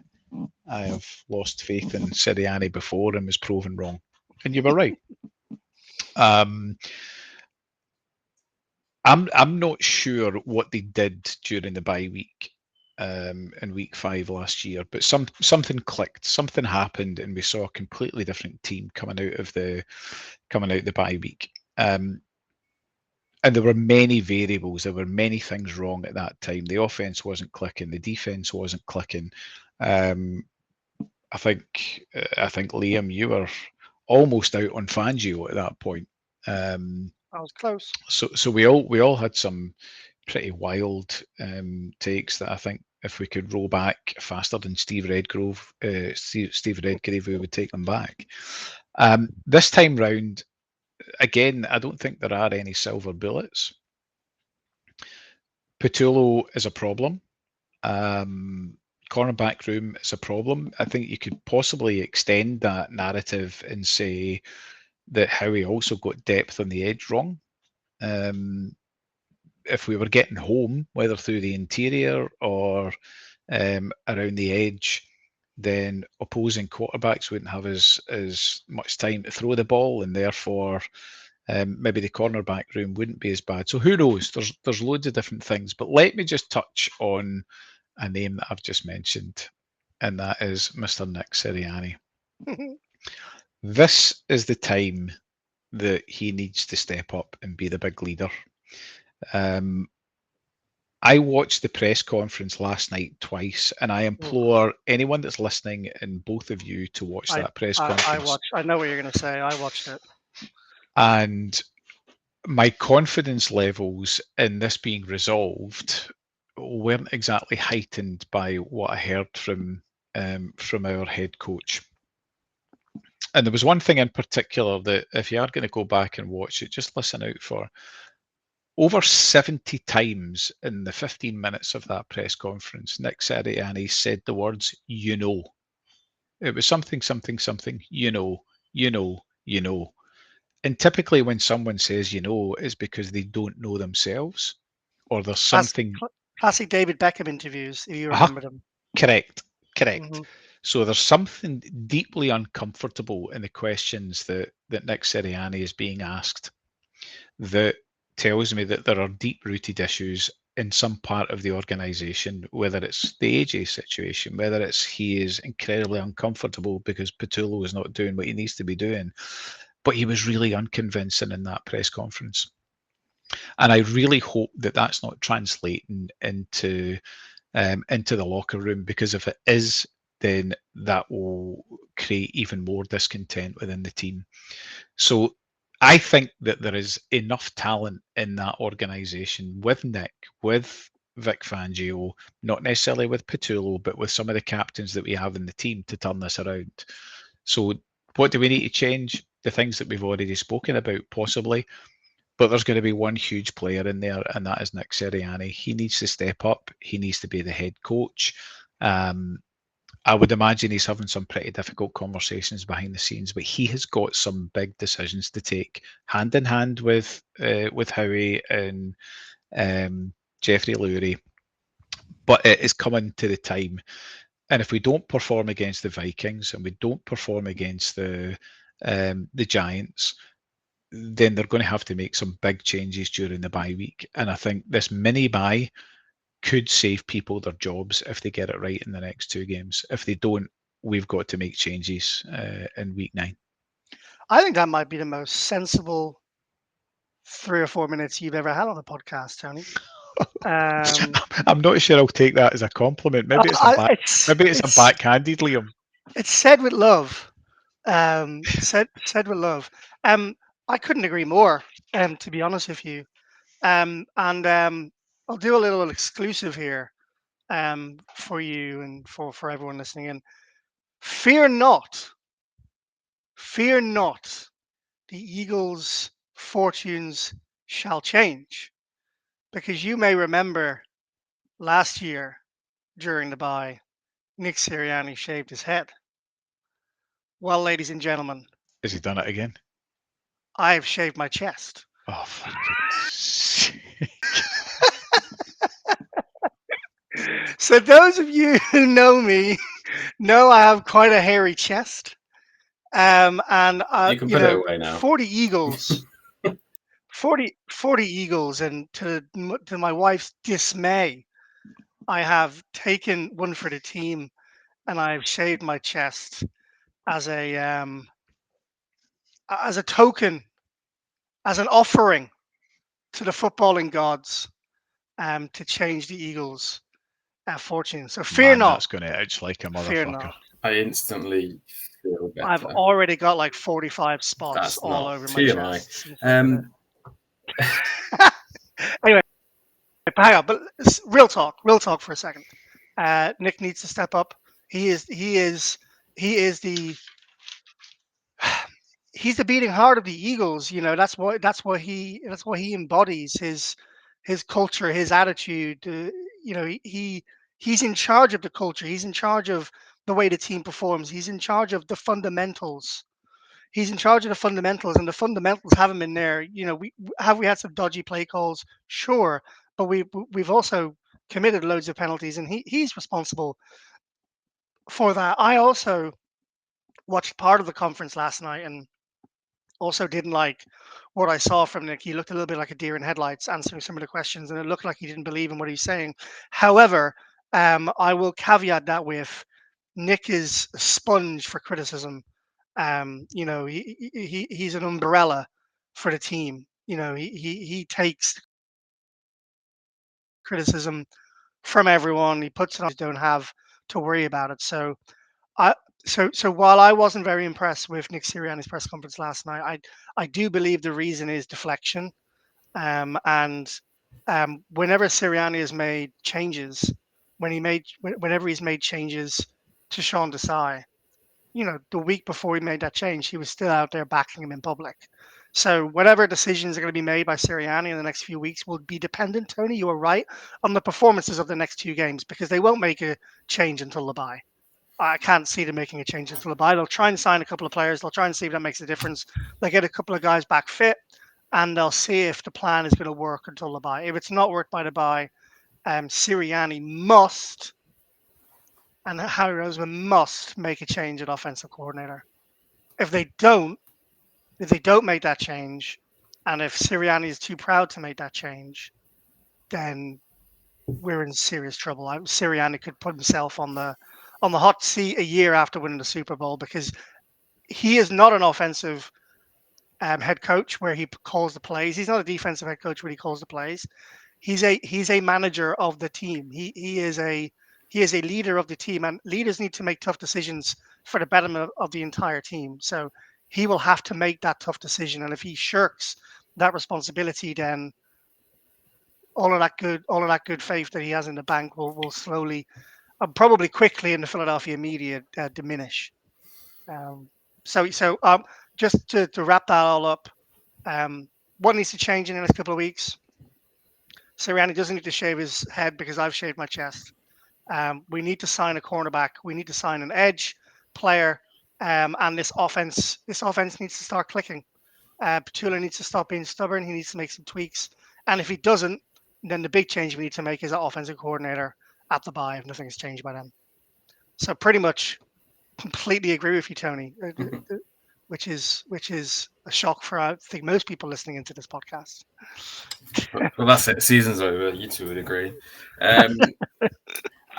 I have lost faith in Sirianni before and was proven wrong. And you were right. Um, I'm not sure what they did during the bye week in week 5 last year, but something clicked, something happened, and we saw a completely different team coming out the bye week. And there were many variables. There were many things wrong at that time. The offense wasn't clicking. The defense wasn't clicking. Um, I think Liam, you were almost out on Fangio at that point. I was close. So we all had some pretty wild takes that I think if we could roll back faster than Steve Redgrave, we would take them back. This time round, again, I don't think there are any silver bullets. Patullo is a problem. Cornerback room is a problem. I think you could possibly extend that narrative and say that Howie also got depth on the edge wrong. If we were getting home, whether through the interior or around the edge, then opposing quarterbacks wouldn't have as much time to throw the ball, and therefore maybe the cornerback room wouldn't be as bad. So who knows? There's loads of different things. But let me just touch on a name that I've just mentioned, and that is Mr. Nick Sirianni. This is the time that he needs to step up and be the big leader. I watched the press conference last night twice, and I implore anyone that's listening and both of you to watch that press conference. I know what you're going to say. I watched it. And my confidence levels in this being resolved weren't exactly heightened by what I heard from our head coach. And there was one thing in particular that if you are going to go back and watch it, just listen out for. Over 70 times in the 15 minutes of that press conference, Nick Sirianni said the words, you know. It was something, something, something, you know, you know, you know. And typically when someone says, you know, it's because they don't know themselves or there's something. Classic David Beckham interviews, if you Uh-huh. remember them. Correct. Mhm. So there's something deeply uncomfortable in the questions that Nick Sirianni is being asked that tells me that there are deep-rooted issues in some part of the organisation, whether it's the AJ situation, whether it's he is incredibly uncomfortable because Patullo is not doing what he needs to be doing. But he was really unconvincing in that press conference. And I really hope that that's not translating into the locker room, because if it is, then that will create even more discontent within the team. So I think that there is enough talent in that organisation with Nick, with Vic Fangio, not necessarily with Patullo, but with some of the captains that we have in the team to turn this around. So what do we need to change? The things that we've already spoken about, possibly. But there's going to be one huge player in there, and that is Nick Sirianni. He needs to step up. He needs to be the head coach. I would imagine he's having some pretty difficult conversations behind the scenes, but he has got some big decisions to take, hand in hand with Howie and Jeffrey Lurie. But it is coming to the time, and if we don't perform against the Vikings and we don't perform against the Giants, then they're going to have to make some big changes during the bye week. And I think this mini bye could save people their jobs if they get it right in the next 2 games. If they don't, we've got to make changes in week 9. I think that might be the most sensible 3 or 4 minutes you've ever had on the podcast, Tony. I'm not sure I'll take that as a compliment. Maybe it's a backhanded, Liam. It's said with love. Said with love. I couldn't agree more. To be honest with you. And I'll do a little exclusive here. For you and for everyone listening in. Fear not, fear not. The Eagles' fortunes shall change, because you may remember last year during the bye, Nick Sirianni shaved his head. Well, ladies and gentlemen, Has he done it again? I have shaved my chest. Oh, for goodness sake. So those of you who know me know I have quite a hairy chest. And You can put it away now. 40 Eagles, 40 Eagles, and to my wife's dismay, I have taken one for the team, and I've shaved my chest as a token, as an offering to the footballing gods, to change the Eagles' fortune. So fear Man, not, that's going to itch like a fear motherfucker. not. I instantly feel I've better. already got like 45 spots That's all not over my TMI. chest. Since I did it. Anyway, hang on, but real talk for a second. Nick needs to step up. He is the he's the beating heart of the Eagles. You know, that's what he embodies, his culture, his attitude. You know, he's in charge of the culture. He's in charge of the way the team performs. He's in charge of the fundamentals. He's in charge of the fundamentals, and the fundamentals haven't been there. You know, we had some dodgy play calls, sure, but we've also committed loads of penalties, and he's responsible for that. I also watched part of the conference last night, and also didn't like what I saw from Nick. He looked a little bit like a deer in headlights answering some of the questions, and it looked like he didn't believe in what he's saying. However, I will caveat that with Nick is a sponge for criticism. You know, he's an umbrella for the team. You know, he takes criticism from everyone. He puts it on. Don't have to worry about it. I so while I wasn't very impressed with Nick Sirianni's press conference last night, I do believe the reason is deflection. And whenever Sirianni has made changes, whenever he's made changes to Sean Desai, you know, the week before he made that change, he was still out there backing him in public. So whatever decisions are going to be made by Sirianni in the next few weeks will be dependent, Tony, you are right, on the performances of the next two games, because they won't make a change until the bye. I can't see them making a change until the bye. They'll try and sign a couple of players. They'll try and see if that makes a difference. They'll get a couple of guys back fit, and they'll see if the plan is going to work until the bye. If it's not worked by the bye, Sirianni must, and Harry Roseman must make a change at offensive coordinator. If they don't, make that change, and if Sirianni is too proud to make that change, then we're in serious trouble. Sirianni could put himself on the hot seat a year after winning the Super Bowl, because he is not an offensive head coach where he calls the plays. He's not a defensive head coach where he calls the plays. He's a manager of the team. He is a leader of the team, and leaders need to make tough decisions for the betterment of the entire team. So he will have to make that tough decision, and if he shirks that responsibility, then all of that good faith that he has in the bank will slowly, probably quickly, in the Philadelphia media diminish. Um, just to wrap that all up, what needs to change in the next couple of weeks? Sirianni doesn't need to shave his head because I've shaved my chest. We need to sign a cornerback. We need to sign an edge player, and this offense needs to start clicking. Petula needs to stop being stubborn. He needs to make some tweaks, and if he doesn't, then the big change we need to make is our offensive coordinator at the bye if nothing's changed by then. So pretty much completely agree with you, Tony. Which is a shock for, I think, most people listening into this podcast. Well, that's it. Season's over. You two would agree. I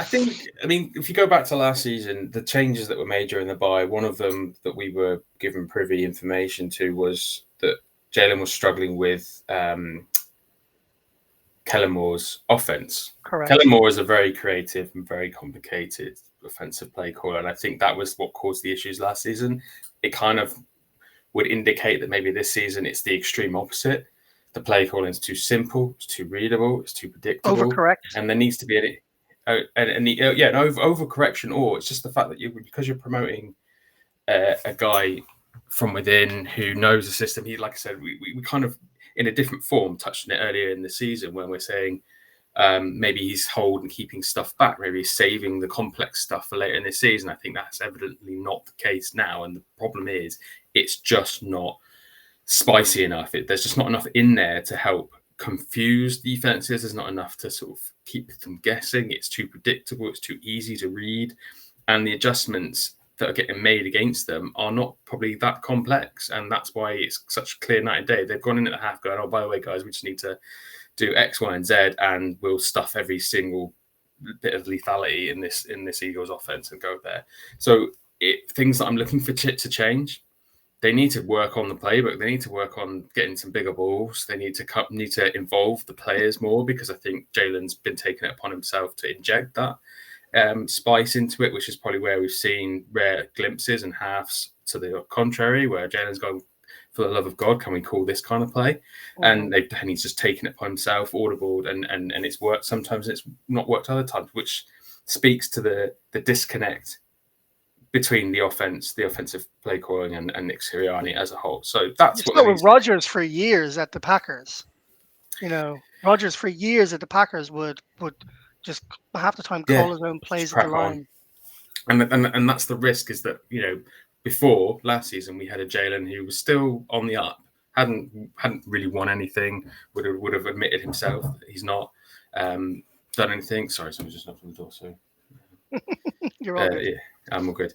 think, if you go back to last season, the changes that were made during the bye, one of them that we were given privy information to was that Jalen was struggling with Kellen Moore's offense. Correct. Kellen Moore is a very creative and very complicated offensive play caller, and I think that was what caused the issues last season. It kind of would indicate that maybe this season it's the extreme opposite. The play calling is too simple, it's too readable, it's too predictable. Overcorrect. And there needs to be an overcorrection, or it's just the fact that because you're promoting a guy from within who knows the system. He, like I said, we kind of, in a different form, touched on it earlier in the season when we're saying maybe he's holding, keeping stuff back, maybe he's saving the complex stuff for later in the season. I think that's evidently not the case now, and the problem is it's just not spicy enough. There's just not enough in there to help confuse defenses. There's not enough to sort of keep them guessing. It's too predictable. It's too easy to read, and the adjustments that are getting made against them are not probably that complex, and that's why it's such a clear night and day. They've gone in at the half going, oh, by the way, guys, we just need to do X, Y, and Z, and we'll stuff every single bit of lethality in this Eagles offense and go there. So things that I'm looking for to change, they need to work on the playbook. They need to work on getting some bigger balls. They need to involve the players more, because I think Jalen's been taking it upon himself to inject that spice into it, which is probably where we've seen rare glimpses and halves to the contrary, where Jalen's going, for the love of God, can we call this kind of play? And he's just taken it upon himself, audible, and it's worked sometimes, and it's not worked other times, which speaks to the disconnect between the offensive play calling, and Nick Sirianni as a whole. So that's what with Rodgers for years at the Packers. Rodgers for years at the Packers would just half the time call his own plays at the line. And that's the risk, is that, before last season we had a Jalen who was still on the up, hadn't really won anything, would have admitted himself that he's not done anything. Sorry, someone just knocked on the door. So you're all good. Yeah, I'm all good.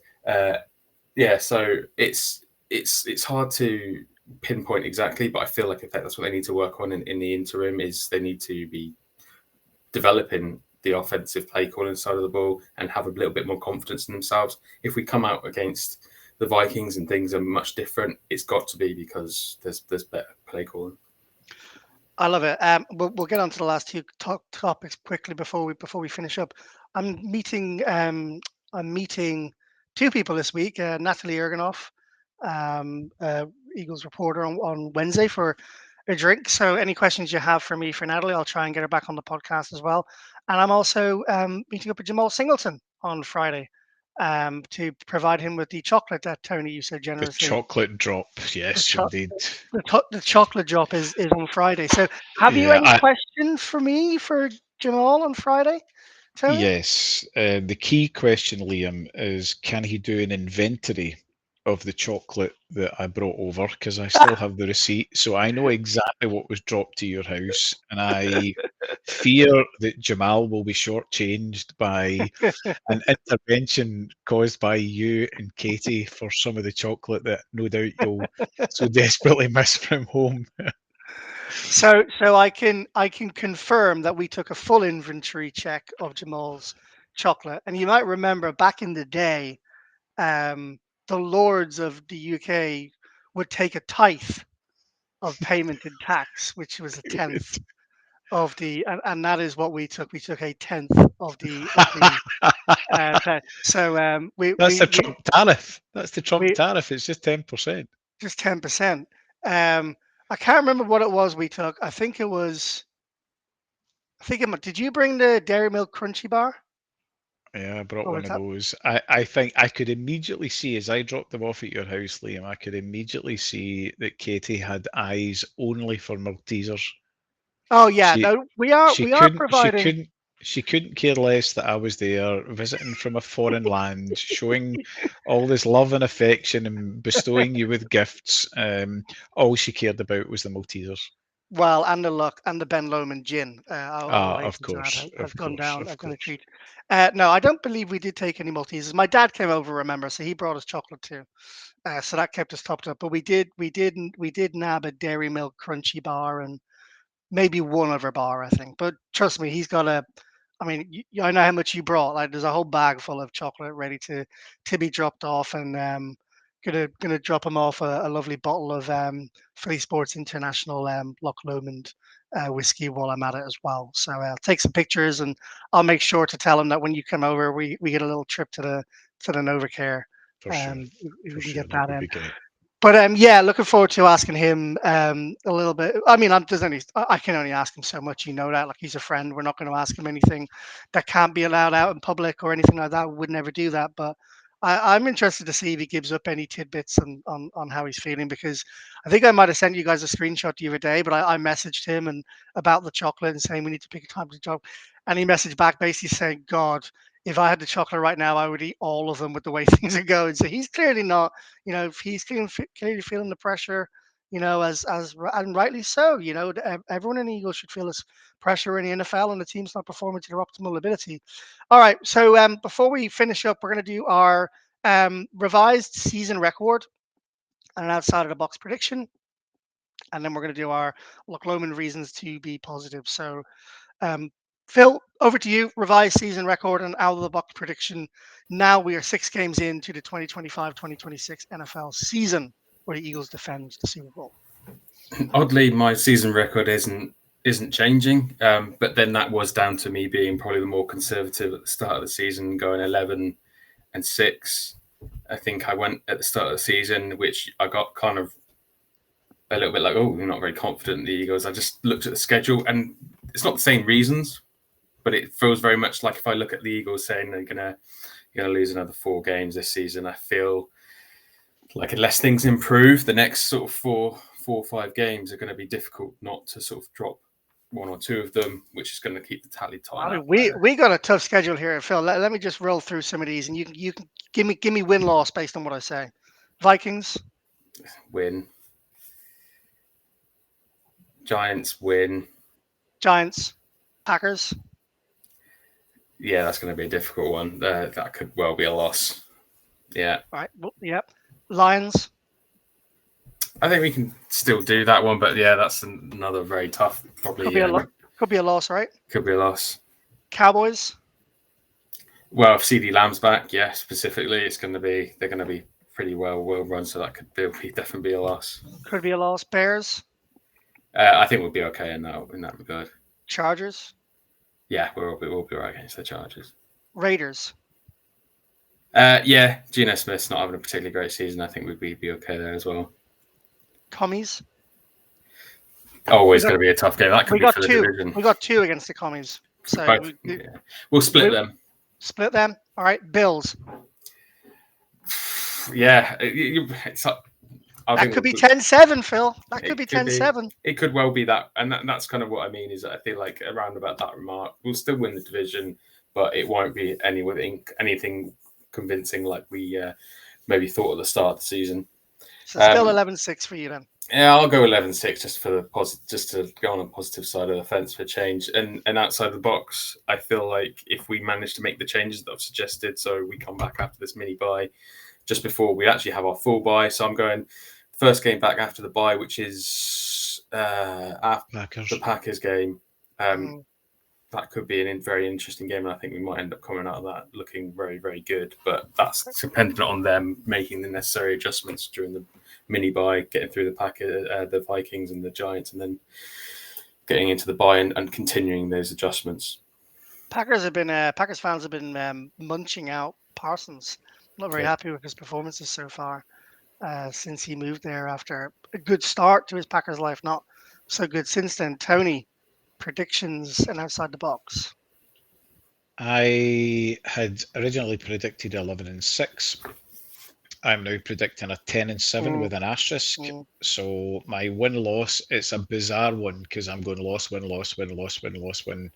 So it's hard to pinpoint exactly, but I feel like that's what they need to work on in the interim, is they need to be developing the offensive play calling side of the ball and have a little bit more confidence in themselves. If we come out against the Vikings and things are much different, it's got to be because there's better play calling. I love it. We'll get on to the last two topics quickly before we finish up. I'm meeting two people this week. Natalie Erganoff, Eagles reporter, on Wednesday for a drink. So any questions you have for me for Natalie, I'll try and get her back on the podcast as well. And I'm also meeting up with Jamal Singleton on Friday to provide him with the chocolate that Tony, you said generously. The chocolate drop, yes, indeed. The chocolate drop is on Friday. So have you any questions for me for Jamal on Friday, Tony? Yes. The key question, Liam, is can he do an inventory of the chocolate that I brought over, because I still have the receipt, so I know exactly what was dropped to your house, and I fear that Jamal will be shortchanged by an intervention caused by you and Katie for some of the chocolate that no doubt you'll so desperately miss from home. So I can confirm that we took a full inventory check of Jamal's chocolate, and you might remember back in the day, the lords of the UK would take a tithe of payment in tax, which was a tenth of the, and that is what we took. We took a tenth of the. So that's the Trump tariff. That's the Trump tariff. It's just 10%. Just 10%. I can't remember what it was we took. I think it was. Did you bring the Dairy Milk Crunchy bar? Yeah, I brought one of those. I think I could immediately see, as I dropped them off at your house, Liam, I could immediately see that Katie had eyes only for Maltesers. Oh yeah, no, we are providing. She couldn't care less that I was there visiting from a foreign land, showing all this love and affection and bestowing you with gifts. All she cared about was the Maltesers. Well, and the luck and the Ben Lomond gin. Of course, I've gone down. I've gone a treat. No, I don't believe we did take any Maltesers. My dad came over, remember, so he brought us chocolate too. So that kept us topped up. But we did nab a Dairy Milk Crunchy bar and maybe one other bar, I think. But trust me, he's got I mean, I know how much you brought. Like, there's a whole bag full of chocolate ready to be dropped off, and gonna drop him off a lovely bottle of Philly Sports International Loch Lomond whiskey while I'm at it as well. So I'll take some pictures, and I'll make sure to tell him that when you come over, we get a little trip to the Novacare. For sure. If we can get that in. But yeah, looking forward to asking him a little bit. I mean, I can only ask him so much. You know that, like, he's a friend. We're not going to ask him anything that can't be allowed out in public or anything like that. We would never do that. But I'm interested to see if he gives up any tidbits on how he's feeling, because I think I might have sent you guys a screenshot the other day, but I messaged him and about the chocolate and saying we need to pick a time to drop, and he messaged back basically saying, "God, if I had the chocolate right now, I would eat all of them with the way things are going." So he's clearly not, if he's clearly feeling the pressure, and rightly so. Everyone in the Eagles should feel this pressure in the NFL, and the team's not performing to their optimal ability. All right, so before we finish up, we're going to do our revised season record and an outside of the box prediction, and then we're going to do our Loch Lomond reasons to be positive. So, um, Phil, over to you. Revised season record and out of the box prediction. Now we are 6 games into the 2025-2026 NFL season, where the Eagles defend the Super Bowl. Oddly, my season record isn't changing, but then that was down to me being probably the more conservative at the start of the season, going 11-6. I think I went at the start of the season, which I got kind of a little bit like, oh, I'm not very confident in the Eagles. I just looked at the schedule, and it's not the same reasons, but it feels very much like if I look at the Eagles saying they're gonna lose another 4 games this season, I feel like unless things improve, the next sort of four or 5 games are going to be difficult not to sort of drop 1 or 2 of them, which is going to keep the tally tight. I mean, we got a tough schedule here, Phil. Let me just roll through some of these, and you can give me win loss based on what I say. Vikings win. Giants win. Giants, Packers. Yeah, that's going to be a difficult one. That could well be a loss. Yeah. All right. Well, yep. Lions. I think we can still do that one, but yeah, that's another very tough. Probably Could be a loss, right? Could be a loss. Cowboys. Well, if CD Lamb's back, yeah, specifically, they're going to be pretty well run, so that could definitely be a loss. Could be a loss. Bears. I think we'll be okay in that regard. Chargers. Yeah, we'll be right against the Chargers. Raiders. Yeah, Geno Smith's not having a particularly great season. I think we'd be okay there as well. Commies. Always going to be a tough game. That could be for the division. We got 2 against the Commies. So we'll split them. Split them. All right. Bills. Yeah. That could be 10-7, Phil. That could be 10-7. It could well be that. And that's kind of what I mean is that I feel like around about that remark, we'll still win the division, but it won't be anything convincing like we maybe thought at the start of the season. So still 11-6 for you then. Yeah, I'll go 11-6 just for just to go on a positive side of the fence for change. And outside the box, I feel like if we manage to make the changes that I've suggested, so we come back after this mini bye, just before we actually have our full bye. So I'm going first game back after the bye, which is after the Packers game. That could be a very interesting game, and I think we might end up coming out of that looking very, very good. But that's dependent on them making the necessary adjustments during the mini bye, getting through the Vikings and the Giants, and then getting into the bye and continuing those adjustments. Packers fans have been munching out Parsons. Not very happy with his performances so far since he moved there after a good start to his Packers life. Not so good since then. Tony, predictions and outside the box. I had originally predicted 11-6. I'm now predicting a 10-7 with an asterisk. So my win-loss, it's a bizarre one because I'm going loss, win, loss, win, loss, win, loss, win.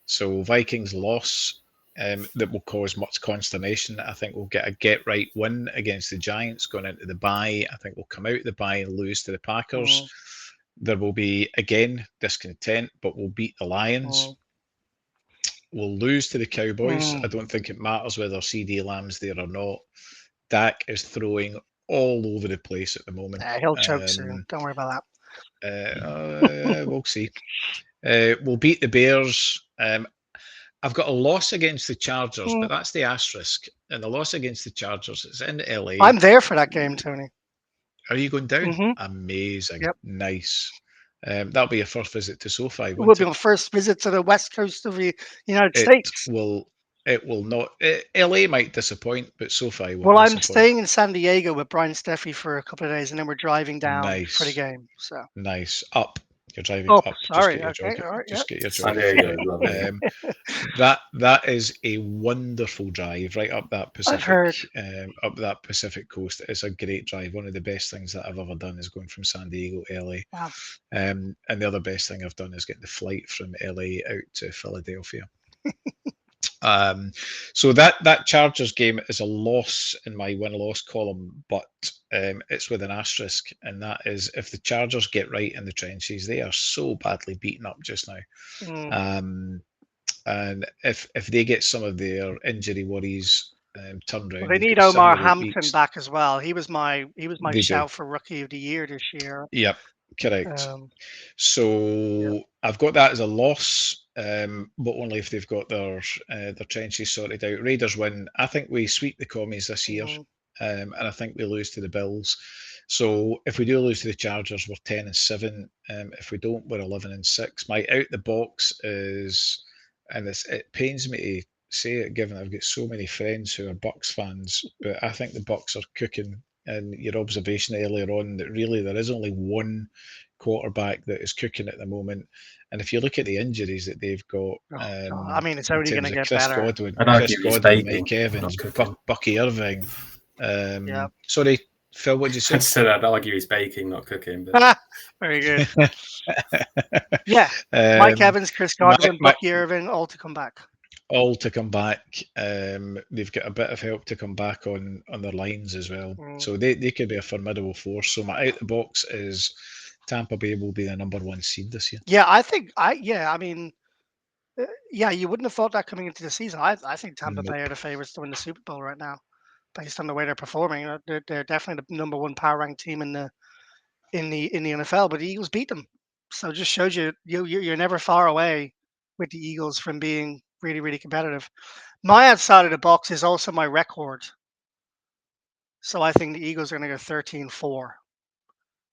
So Vikings loss that will cause much consternation. I think we'll get a get-right win against the Giants going into the bye. I think we'll come out the bye and lose to the Packers. There will be, again, discontent, but we'll beat the Lions. We'll lose to the Cowboys. I don't think it matters whether CD Lamb's there or not. Dak is throwing all over the place at the moment. He'll choke soon. Don't worry about that. We'll see. We'll beat the Bears. I've got a loss against the Chargers, but that's the asterisk. And the loss against the Chargers is in LA. I'm there for that game, Tony. Are you going down? Amazing. Yep. Nice. That'll be your first visit to SoFi. It will be my first visit to the west coast of the United States. It will not. LA might disappoint, but SoFi will. Well, I'm disappoint. staying in San Diego with Brian Steffi for a couple of days, and then we're driving down for the game. So nice. Up. You're driving up. Sorry. Just get your jogging. That is a wonderful drive right up that Pacific. I've heard. Up that Pacific coast. It's a great drive. One of the best things that I've ever done is going from San Diego to LA. Wow. And the other best thing I've done is getting the flight from LA out to Philadelphia. So that Chargers game is a loss in my win-loss column, but it's with an asterisk, and that is if the Chargers get right in the trenches, they are so badly beaten up just now. Mm. And if they get some of their injury worries turned Well, around, they they've need got Omar 7 or 8 Hampton weeks. back as well. He was my They do. shout for Rookie of the Year this year. Yep, correct. Yeah. So I've got that as a loss, but only if they've got their trenches sorted out. Raiders win. I think we sweep the commies this year, Mm. and I think we lose to the Bills. So if we do lose to the Chargers, we're 10-7. If we don't, we're 11-6. My out the box is, and it pains me to say it, given I've got so many friends who are Bucks fans, but I think the Bucks are cooking. And your observation earlier on that really there is only one quarterback that is cooking at the moment. And if you look at the injuries that they've got, Oh, God. I mean, it's in only going terms to of get better. I'd argue he's baking, Mike Evans, not cooking. Bucky Irving. Yeah. Sorry, Phil, what did you I say? said I'd argue he's baking, not cooking. But Very good. Yeah. Mike Evans, Chris Godwin, my, Bucky Irving, all to come back. all to come back. They've got a bit of help to come back on their lines as well. Mm. So they could be a formidable force. So my out the box is Tampa Bay will be the number 1 seed this year. Yeah, I mean, yeah, you wouldn't have thought that coming into the season. I think Tampa Bay are the favorites to win the Super Bowl right now, based on the way they're performing. They're definitely the number 1 power ranked team in the NFL. But the Eagles beat them, so it just shows you're never far away with the Eagles from being really, really competitive. My outside of the box is also my record, so I think the Eagles are going to go 13-4.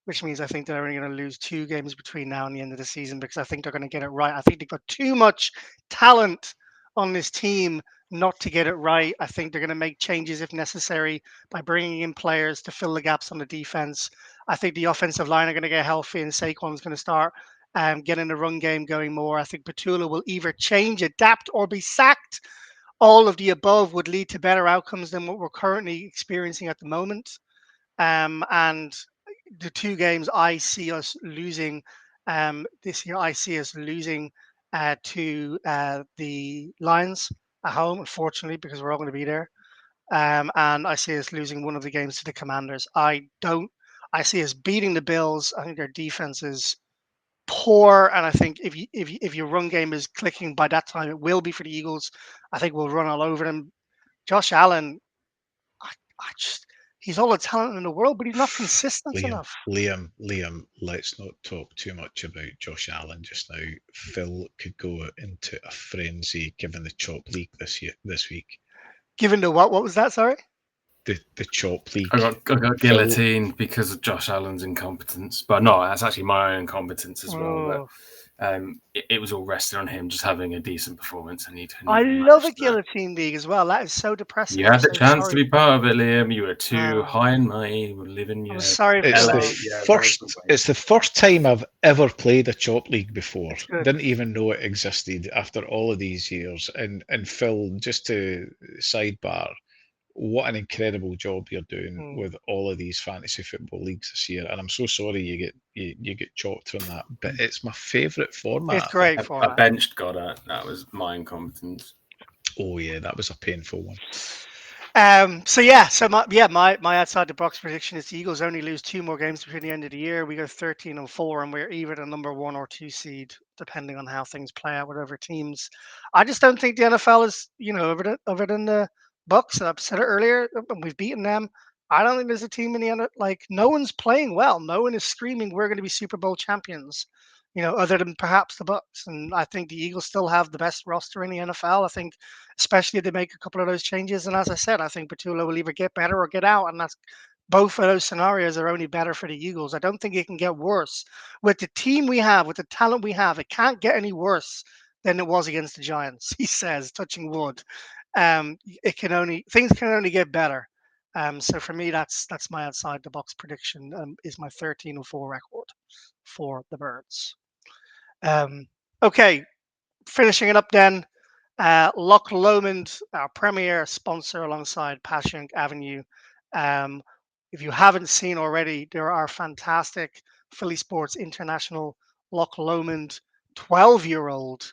Which means I think they're only going to lose 2 games between now and the end of the season, because I think they're going to get it right. I think they've got too much talent on this team not to get it right. I think they're going to make changes if necessary by bringing in players to fill the gaps on the defense. I think the offensive line are going to get healthy, and Saquon's going to start getting the run game going more. I think Petula will either change, adapt, or be sacked. All of the above would lead to better outcomes than what we're currently experiencing at the moment. And the 2 games I see us losing this year, I see us losing to the Lions at home, unfortunately, because we're all going to be there. And I see us losing one of the games to the Commanders. I see us beating the Bills. I think their defense is poor, and I think if your run game is clicking by that time, it will be for the Eagles. I think we'll run all over them. Josh Allen, I just he's all the talent in the world, but he's not consistent enough. Liam, let's not talk too much about Josh Allen just now. Phil could go into a frenzy given the chop league this week. Given the what? What was that? Sorry. The chop league. I got guillotined because of Josh Allen's incompetence. But no, that's actually my own incompetence as well. But it was all rested on him just having a decent performance, and I love a guillotine league as well. That is so depressing. You had the chance to be part of it, Liam. You were too high and mighty. You were living your. I'm sorry. It's the first time I've ever played a chop league before. Didn't even know it existed after all of these years. And Phil, just to sidebar, what an incredible job you're doing with all of these fantasy football leagues this year. And I'm so sorry you get chopped from that, but it's my favourite format. It's great format. I benched Goddard. That was my incompetence. Oh yeah, that was a painful one. So my outside the box prediction is the Eagles only lose 2 more games between the end of the year. We go 13-4, and we're either the number 1 or 2 seed, depending on how things play out with other teams. I just don't think the NFL is, other than the Bucks. I've said it earlier, and we've beaten them. I don't think there's a team in the end. Like, no one's playing well. No one is screaming, "We're going to be Super Bowl champions." Other than perhaps the Bucks. And I think the Eagles still have the best roster in the NFL. I think, especially if they make a couple of those changes. And as I said, I think Petula will either get better or get out. And that's both of those scenarios are only better for the Eagles. I don't think it can get worse. With the team we have, with the talent we have, it can't get any worse than it was against the Giants, he says, touching wood. Things can only get better. So for me, that's my outside the box prediction, is my 13-4 record for the Birds. Okay, finishing it up then. Loch Lomond, our premier sponsor alongside Passion Avenue. If you haven't seen already, there are fantastic Philly Sports International Loch Lomond 12-year-old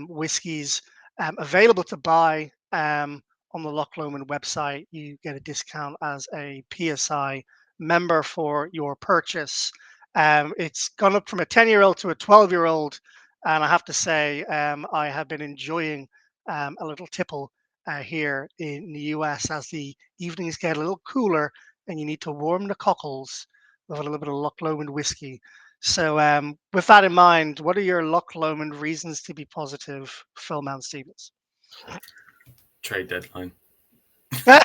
whiskies. available to buy on the Loch Lomond website. You get a discount as a PSI member for your purchase. It's gone up from a 10-year-old to a 12-year-old, and I have to say, I have been enjoying a little tipple here in the US as the evenings get a little cooler and you need to warm the cockles with a little bit of Loch Lomond whiskey. So, with that in mind, what are your Loch Lomond reasons to be positive, Phil Mount Stevens? Trade deadline. Yeah,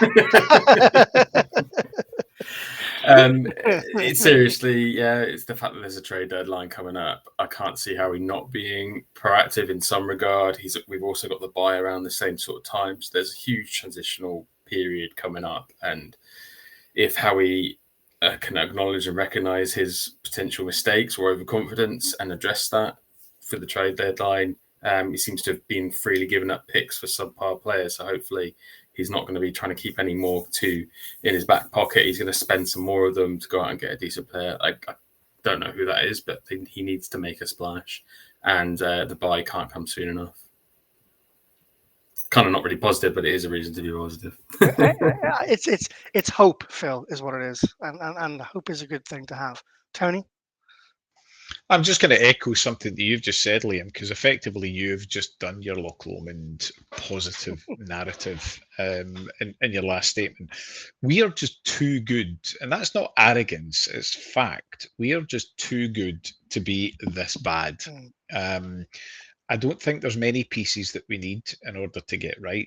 It's seriously, yeah, it's the fact that there's a trade deadline coming up. I can't see how we're not being proactive in some regard. We've also got the buy around the same sort of time, so there's a huge transitional period coming up. And if Howie can acknowledge and recognise his potential mistakes or overconfidence and address that for the trade deadline, he seems to have been freely giving up picks for subpar players. So hopefully he's not going to be trying to keep any more in his back pocket. He's going to spend some more of them to go out and get a decent player. I don't know who that is, but he needs to make a splash. And the buy can't come soon enough. Kind of not really positive, but it is a reason to be positive. it's hope, Phil, is what it is, and hope is a good thing to have. Tony? I'm just going to echo something that you've just said, Liam, because effectively you've just done your Loch Lomond positive narrative in your last statement. We are just too good, and that's not arrogance, it's fact. We are just too good to be this bad. I don't think there's many pieces that we need in order to get right.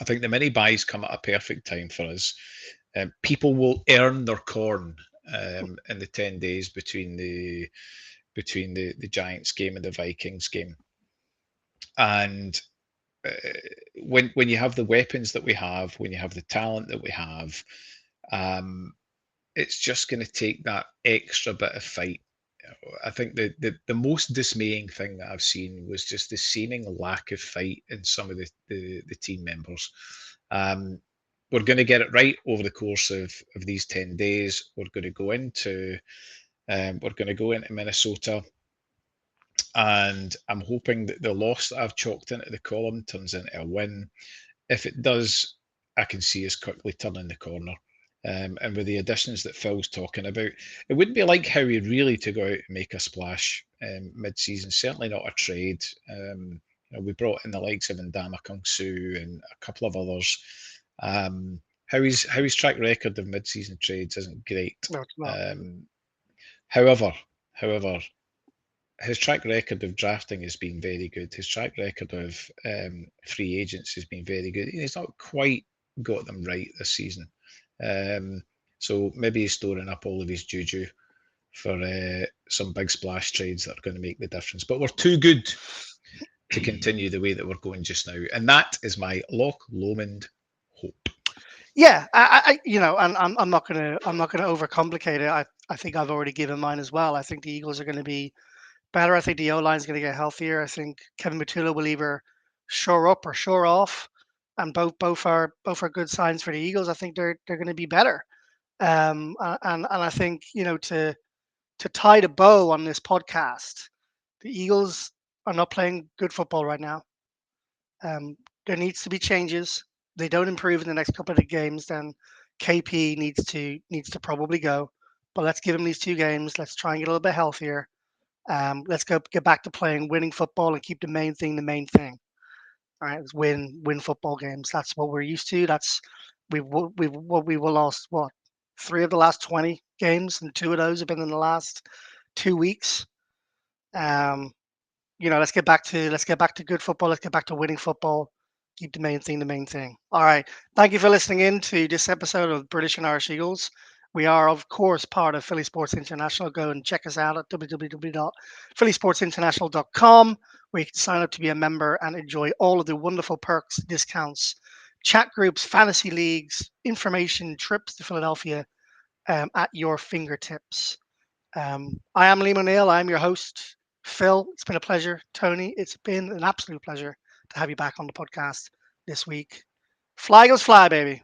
I think the mini buys come at a perfect time for us. People will earn their corn in the 10 days between the Giants game and the Vikings game. And when you have the weapons that we have, when you have the talent that we have, it's just going to take that extra bit of fight. I think the most dismaying thing that I've seen was just the seeming lack of fight in some of the team members. We're going to get it right over the course of these 10 days. We're going to go into Minnesota, and I'm hoping that the loss that I've chalked into the column turns into a win. If it does, I can see us quickly turning the corner. And with the additions that Phil's talking about, it wouldn't be like Howie really to go out and make a splash mid-season. Certainly not a trade. We brought in the likes of Ndama Kung Su and a couple of others. Howie's track record of mid-season trades isn't great. No, it's not. However, his track record of drafting has been very good. His track record of free agents has been very good. He's not quite got them right this season. So maybe he's storing up all of his juju for some big splash trades that are going to make the difference. But we're too good to continue the way that we're going just now, and that is my Loch Lomond hope. Yeah, and I'm not gonna overcomplicate it. I think I've already given mine as well. I think the Eagles are going to be better. I think the O line is going to get healthier. I think Kevin Matula will either shore up or shore off, and both are good signs for the Eagles. I think they're going to be better. And I think to tie the bow on this podcast, the Eagles are not playing good football right now. There needs to be changes. They don't improve in the next couple of games, then KP needs to probably go. But let's give him these 2 games. Let's try and get a little bit healthier. Let's get back to playing winning football and keep the main thing. All right, win football games. That's what we're used to. That's we've lost 3 of the last 20 games, and 2 of those have been in the last 2 weeks. Let's get back to good football. Let's get back to winning football. Keep the main thing. All right. Thank you for listening in to this episode of British and Irish Eagles. We are, of course, part of Philly Sports International. Go and check us out at www.phillysportsinternational.com, where you can sign up to be a member and enjoy all of the wonderful perks, discounts, chat groups, fantasy leagues, information, trips to Philadelphia at your fingertips. I am Liam O'Neill. I'm your host, Phil. It's been a pleasure. Tony, it's been an absolute pleasure to have you back on the podcast this week. Fly Eagles fly, baby.